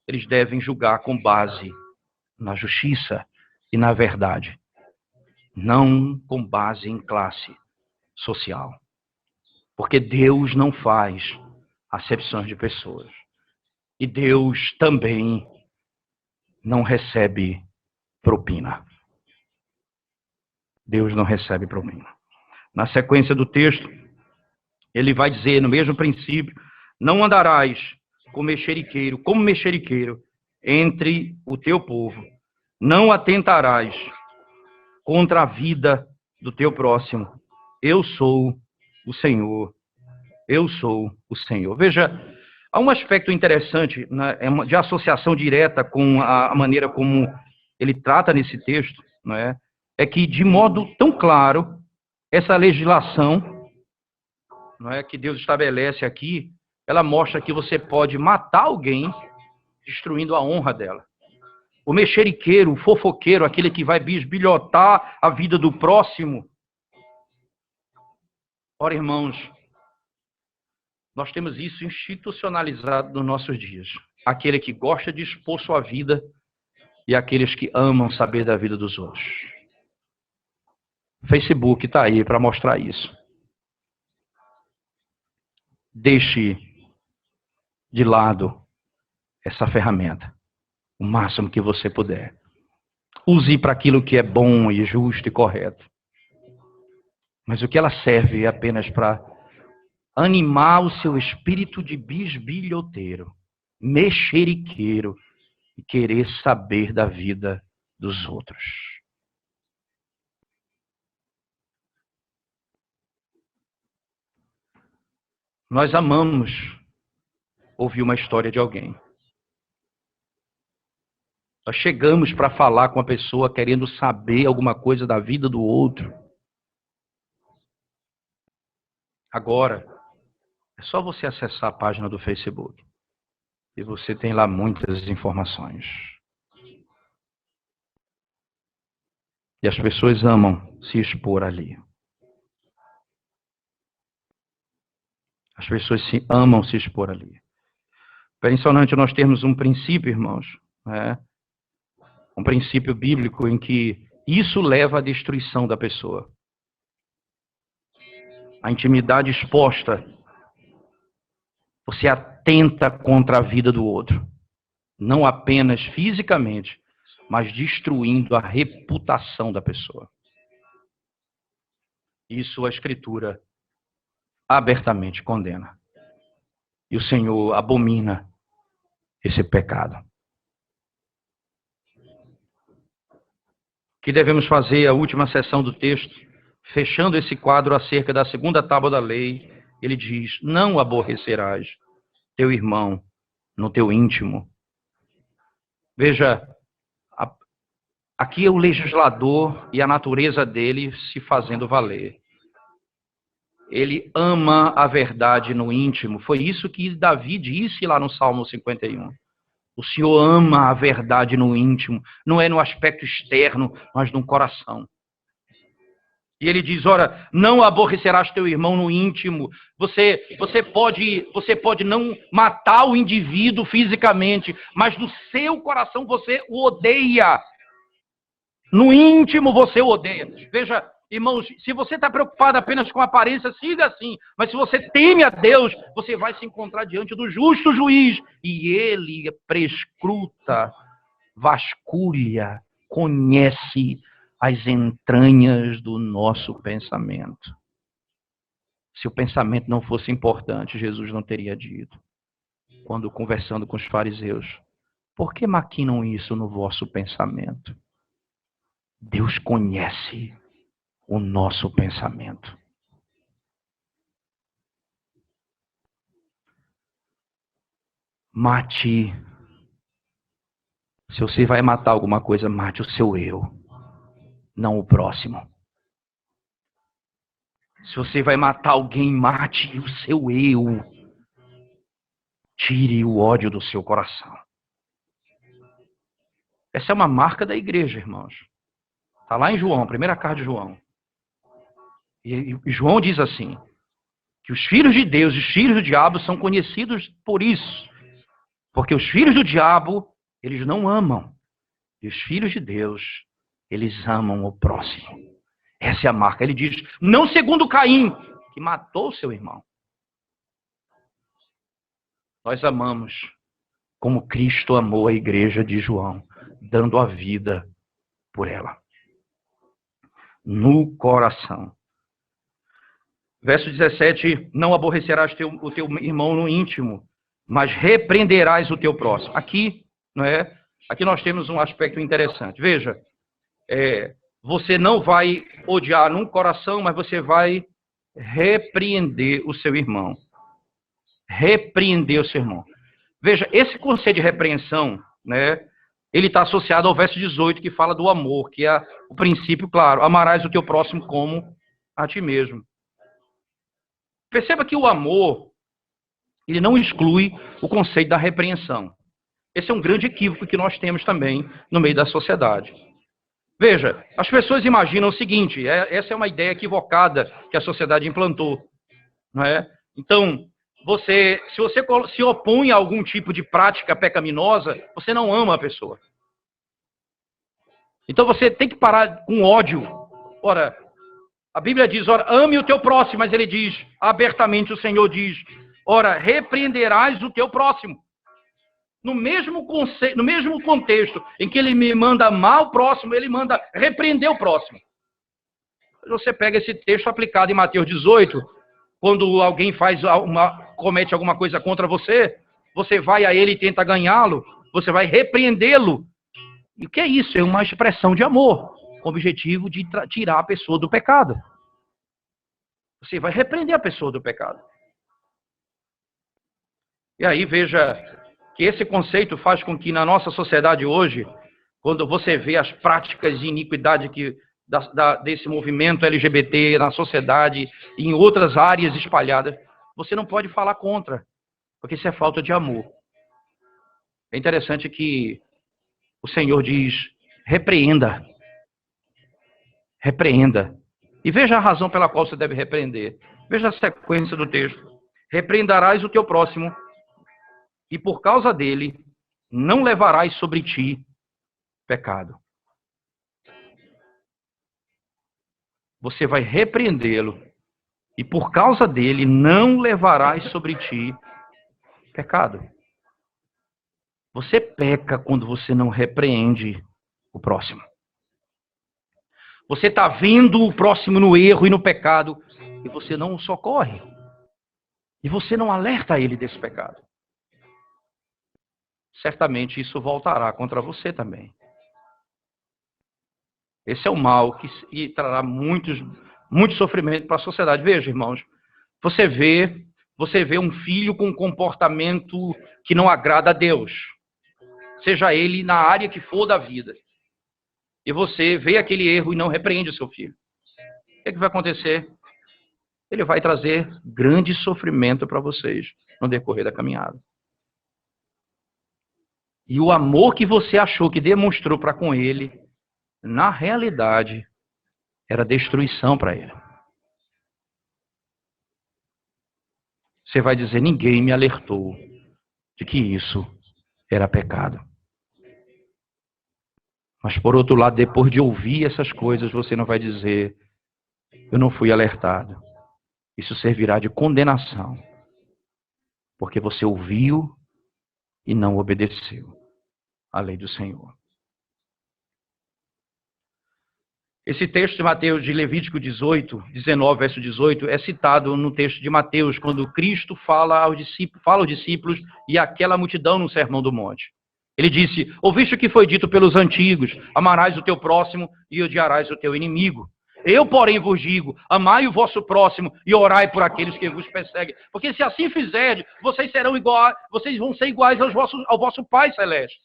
Eles devem julgar com base na justiça e na verdade. não com base em classe social. Porque Deus não faz acepções de pessoas. E Deus também não recebe propina. Deus não recebe propina. Na sequência do texto, ele vai dizer, no mesmo princípio, não andarás como mexeriqueiro entre o teu povo. Não atentarás contra a vida do teu próximo. Eu sou o Senhor. Eu sou o Senhor. Veja, há um aspecto interessante, né, de associação direta com a maneira como ele trata nesse texto, né, é que, de modo tão claro, essa legislação, né, que Deus estabelece aqui, ela mostra que você pode matar alguém destruindo a honra dela. O mexeriqueiro, o fofoqueiro, aquele que vai bisbilhotar a vida do próximo. Ora, irmãos, nós temos isso institucionalizado nos nossos dias. Aquele que gosta de expor sua vida e aqueles que amam saber da vida dos outros. O Facebook está aí para mostrar isso. Deixe de lado essa ferramenta o máximo que você puder. Use para aquilo que é bom e justo e correto. Mas o que ela serve é apenas para animar o seu espírito de bisbilhoteiro, mexeriqueiro, e querer saber da vida dos outros. Nós amamos ouvir uma história de alguém. Nós chegamos para falar com a pessoa querendo saber alguma coisa da vida do outro. Agora, é só você acessar a página do Facebook. E você tem lá muitas informações. E as pessoas amam se expor ali. As pessoas amam se expor ali. É impressionante nós termos um princípio, irmãos, né? Um princípio bíblico em que isso leva à destruição da pessoa. A intimidade exposta, você atenta contra a vida do outro. Não apenas fisicamente, mas destruindo a reputação da pessoa. Isso a Escritura abertamente condena. E o Senhor abomina esse pecado. O que devemos fazer? A última seção do texto, fechando esse quadro acerca da segunda tábua da lei, ele diz: não aborrecerás teu irmão no teu íntimo. Veja, aqui é o legislador e a natureza dele se fazendo valer. Ele ama a verdade no íntimo. Foi isso que Davi disse lá no Salmo 51. O Senhor ama a verdade no íntimo. Não é no aspecto externo, mas no coração. E ele diz, ora, não aborrecerás teu irmão no íntimo. Você pode não matar o indivíduo fisicamente, mas no seu coração você o odeia. No íntimo você o odeia. Veja, irmãos, se você está preocupado apenas com a aparência, siga assim. Mas se você teme a Deus, você vai se encontrar diante do justo juiz. E ele prescruta, vasculha, conhece as entranhas do nosso pensamento. Se o pensamento não fosse importante, Jesus não teria dito, quando conversando com os fariseus, por que maquinam isso no vosso pensamento? Deus conhece o nosso pensamento. Mate. Se você vai matar alguma coisa, mate o seu eu, não o próximo. Se você vai matar alguém, mate o seu eu. Tire o ódio do seu coração. Essa é uma marca da igreja, irmãos. Está lá em João, primeira carta de João. E João diz assim, que os filhos de Deus e os filhos do diabo são conhecidos por isso. Porque os filhos do diabo, eles não amam. E os filhos de Deus, eles amam o próximo. Essa é a marca. Ele diz, não segundo Caim, que matou seu irmão. Nós amamos como Cristo amou a igreja de João, dando a vida por ela. No coração. Verso 17, não aborrecerás o teu irmão no íntimo, mas repreenderás o teu próximo. Aqui, não é? Aqui nós temos um aspecto interessante. Veja, você não vai odiar no coração, mas você vai repreender o seu irmão. Repreender o seu irmão. Veja, esse conceito de repreensão, né, ele está associado ao verso 18, que fala do amor, que é o princípio, claro, amarás o teu próximo como a ti mesmo. Perceba que o amor, ele não exclui o conceito da repreensão. Esse é um grande equívoco que nós temos também no meio da sociedade. Veja, as pessoas imaginam o seguinte, essa é uma ideia equivocada que a sociedade implantou, não é? Então, se você se opõe a algum tipo de prática pecaminosa, você não ama a pessoa. Então você tem que parar com ódio. Ora, a Bíblia diz, ora, ame o teu próximo, mas ele diz, abertamente o Senhor diz, ora, repreenderás o teu próximo. No mesmo contexto em que ele me manda amar o próximo, ele manda repreender o próximo. Você pega esse texto aplicado em Mateus 18, quando alguém comete alguma coisa contra você, você vai a ele e tenta ganhá-lo, você vai repreendê-lo. E o que é isso? É uma expressão de amor, com o objetivo de tirar a pessoa do pecado. Você vai repreender a pessoa do pecado. E aí veja que esse conceito faz com que na nossa sociedade hoje, quando você vê as práticas de iniquidade desse movimento LGBT na sociedade e em outras áreas espalhadas, você não pode falar contra, porque isso é falta de amor. É interessante que o Senhor diz, repreenda. Repreenda. E veja a razão pela qual você deve repreender. Veja a sequência do texto. Repreenderás o teu próximo, e por causa dele não levarás sobre ti pecado. Você vai repreendê-lo, e por causa dele não levarás sobre ti pecado. Você peca quando você não repreende o próximo. Você está vendo o próximo no erro e no pecado, e você não o socorre. E você não alerta ele desse pecado. Certamente isso voltará contra você também. Esse é o mal que trará muito sofrimento para a sociedade. Veja, irmãos, você vê um filho com um comportamento que não agrada a Deus, seja ele na área que for da vida, e você vê aquele erro e não repreende o seu filho. O que vai acontecer? Ele vai trazer grande sofrimento para vocês no decorrer da caminhada. E o amor que você achou que demonstrou para com ele, na realidade, era destruição para ele. Você vai dizer, ninguém me alertou de que isso era pecado. Mas por outro lado, depois de ouvir essas coisas, você não vai dizer, eu não fui alertado. Isso servirá de condenação. Porque você ouviu e não obedeceu à lei do Senhor. Esse texto de Levítico 19, verso 18, é citado no texto de Mateus, quando Cristo fala aos discípulos e àquela multidão no Sermão do Monte. Ele disse, ouviste o que foi dito pelos antigos, amarás o teu próximo e odiarás o teu inimigo. Eu, porém, vos digo, amai o vosso próximo e orai por aqueles que vos perseguem. Porque se assim fizerdes, vocês vão ser iguais ao vosso Pai Celeste,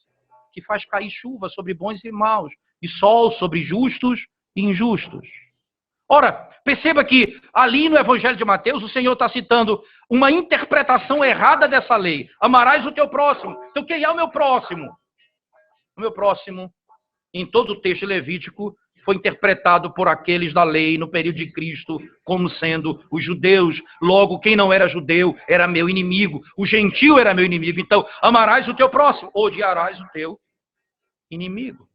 que faz cair chuva sobre bons e maus, e sol sobre justos e injustos. Ora, perceba que ali no Evangelho de Mateus, o Senhor está citando uma interpretação errada dessa lei. Amarás o teu próximo. Então, quem é o meu próximo? O meu próximo, em todo o texto levítico, foi interpretado por aqueles da lei no período de Cristo como sendo os judeus. Logo, quem não era judeu era meu inimigo. O gentio era meu inimigo. Então, amarás o teu próximo, odiarás o teu inimigo.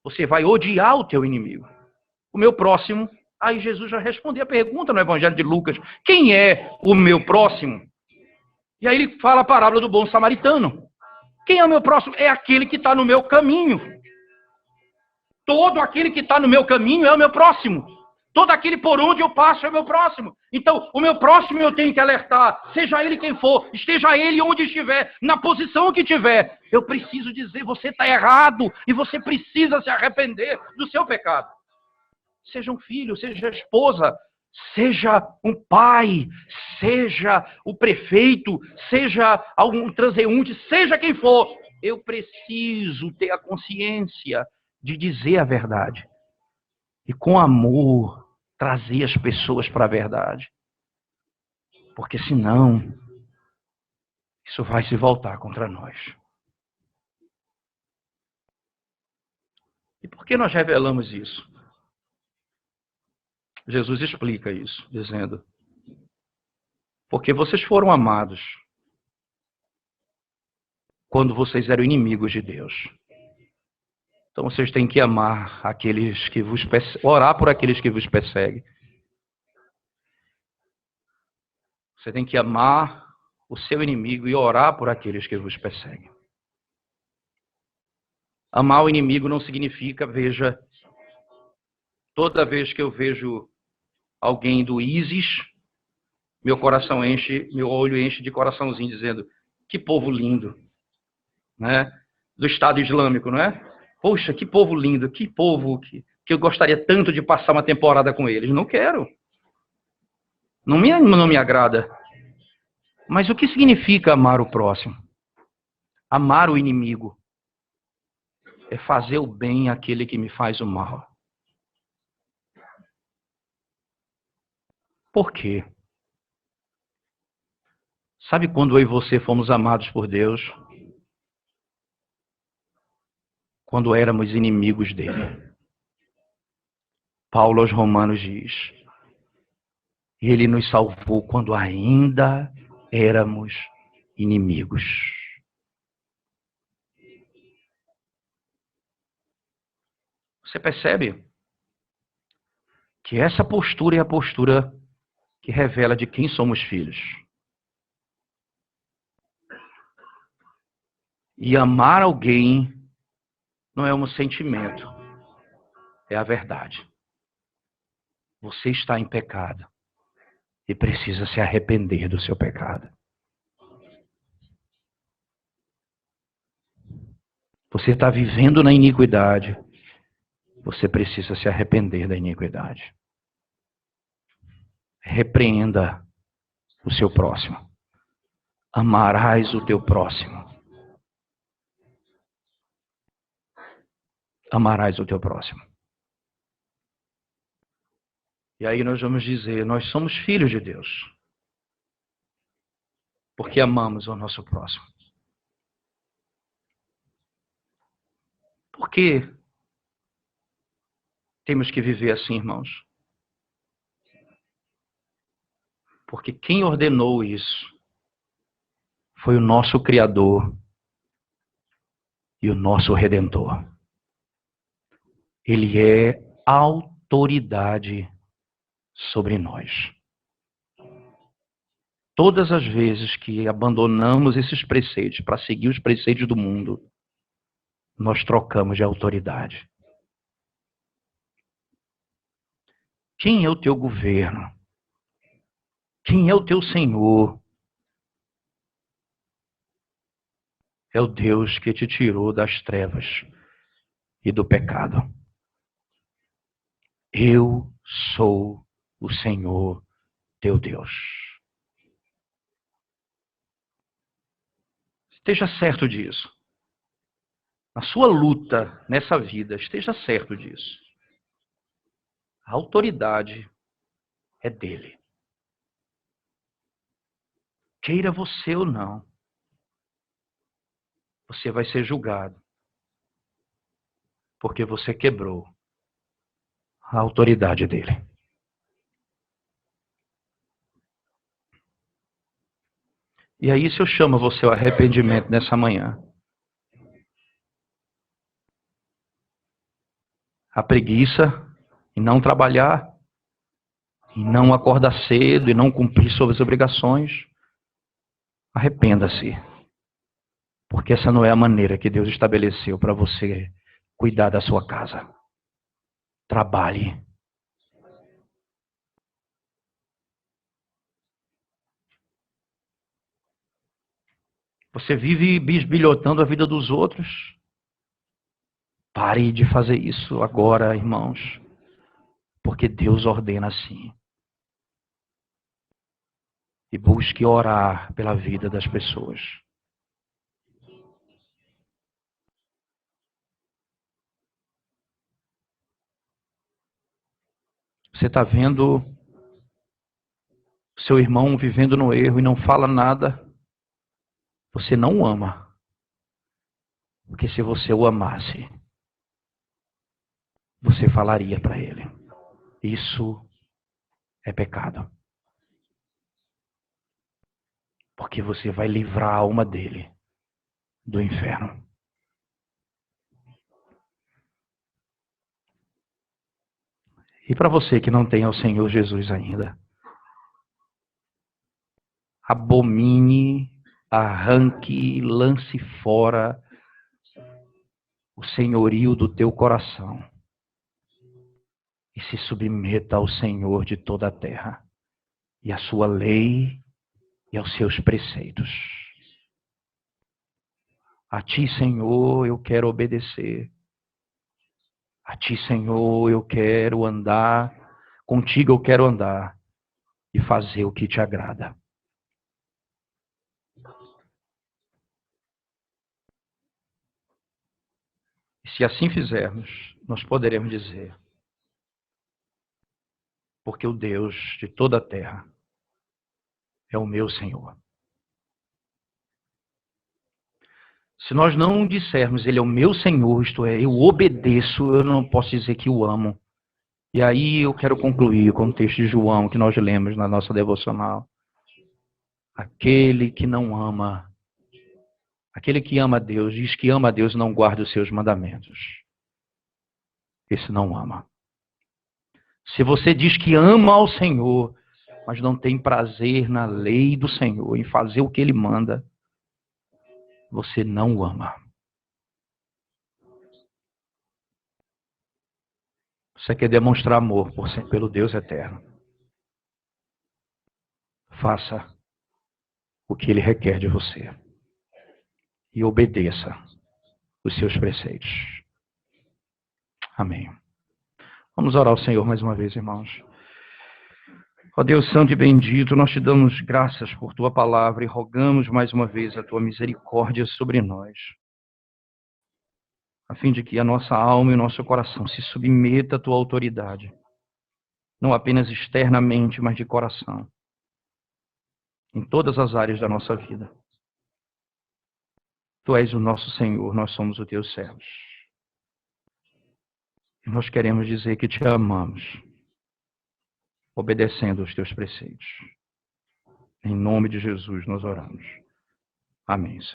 Você vai odiar o teu inimigo. O meu próximo. Aí Jesus já respondeu a pergunta no Evangelho de Lucas. Quem é o meu próximo? E aí ele fala a parábola do bom samaritano. Quem é o meu próximo? É aquele que está no meu caminho. Todo aquele que está no meu caminho é o meu próximo. Todo aquele por onde eu passo é o meu próximo. Então, o meu próximo eu tenho que alertar, seja ele quem for, esteja ele onde estiver, na posição que tiver. Eu preciso dizer, você está errado e você precisa se arrepender do seu pecado. Seja um filho, seja a esposa, seja um pai, seja o prefeito, seja algum transeunte, seja quem for. Eu preciso ter a consciência de dizer a verdade. E com amor, trazer as pessoas para a verdade. Porque senão, isso vai se voltar contra nós. E por que nós revelamos isso? Jesus explica isso, dizendo: porque vocês foram amados quando vocês eram inimigos de Deus. Então vocês têm que amar aqueles que vos perseguem, orar por aqueles que vos perseguem. Você tem que amar o seu inimigo e orar por aqueles que vos perseguem. Amar o inimigo não significa, veja, toda vez que eu vejo alguém do ISIS, meu coração enche, meu olho enche de coraçãozinho, dizendo, que povo lindo, né? Do Estado Islâmico, não é? Poxa, que povo lindo, que povo que eu gostaria tanto de passar uma temporada com eles. Não quero. Não me agrada. Mas o que significa amar o próximo? Amar o inimigo é fazer o bem àquele que me faz o mal. Por quê? Sabe quando eu e você fomos amados por Deus? Quando éramos inimigos dele. Paulo aos Romanos diz: e ele nos salvou quando ainda éramos inimigos. Você percebe que essa postura é a postura que revela de quem somos filhos. E amar alguém não é um sentimento, é a verdade. Você está em pecado e precisa se arrepender do seu pecado. Você está vivendo na iniquidade, você precisa se arrepender da iniquidade. Repreenda o seu próximo. Amarás o teu próximo. Amarás o teu próximo. E aí nós vamos dizer, nós somos filhos de Deus. Porque amamos o nosso próximo. Por que temos que viver assim, irmãos? Porque quem ordenou isso foi o nosso Criador e o nosso Redentor. Ele é autoridade sobre nós. Todas as vezes que abandonamos esses preceitos para seguir os preceitos do mundo, nós trocamos de autoridade. Quem é o teu governo? Quem é o teu Senhor? É o Deus que te tirou das trevas e do pecado. Eu sou o Senhor teu Deus. Esteja certo disso. Na sua luta nessa vida, esteja certo disso. A autoridade é dele. Queira você ou não, você vai ser julgado. Porque você quebrou a autoridade dele. E aí, se eu chamo você ao arrependimento nessa manhã, a preguiça e não trabalhar, e não acordar cedo, e não cumprir suas obrigações, arrependa-se. Porque essa não é a maneira que Deus estabeleceu para você cuidar da sua casa. Trabalhe. Você vive bisbilhotando a vida dos outros. Pare de fazer isso agora, irmãos. Porque Deus ordena assim. E busque orar pela vida das pessoas. Você está vendo seu irmão vivendo no erro e não fala nada. Você não o ama. Porque se você o amasse, você falaria para ele. Isso é pecado. Porque você vai livrar a alma dele do inferno. E para você que não tem o Senhor Jesus ainda, abomine, arranque, lance fora o senhorio do teu coração e se submeta ao Senhor de toda a terra e à sua lei e aos seus preceitos. A ti, Senhor, eu quero obedecer. A ti, Senhor, eu quero andar. Contigo eu quero andar e fazer o que te agrada. E se assim fizermos, nós poderemos dizer, porque o Deus de toda a terra é o meu Senhor. Se nós não dissermos, ele é o meu Senhor, isto é, eu obedeço, eu não posso dizer que o amo. E aí eu quero concluir com o texto de João, que nós lemos na nossa devocional. Aquele que não ama, aquele que ama a Deus, diz que ama a Deus e não guarda os seus mandamentos. Esse não ama. Se você diz que ama ao Senhor, mas não tem prazer na lei do Senhor, em fazer o que Ele manda, você não o ama. Você quer demonstrar amor pelo Deus eterno. Faça o que Ele requer de você. E obedeça os seus preceitos. Amém. Vamos orar ao Senhor mais uma vez, irmãos. Ó Deus santo e bendito, nós te damos graças por tua palavra e rogamos mais uma vez a tua misericórdia sobre nós, a fim de que a nossa alma e o nosso coração se submeta à tua autoridade, não apenas externamente, mas de coração, em todas as áreas da nossa vida. Tu és o nosso Senhor, nós somos os teus servos. E nós queremos dizer que te amamos, obedecendo aos teus preceitos. Em nome de Jesus nós oramos. Amém.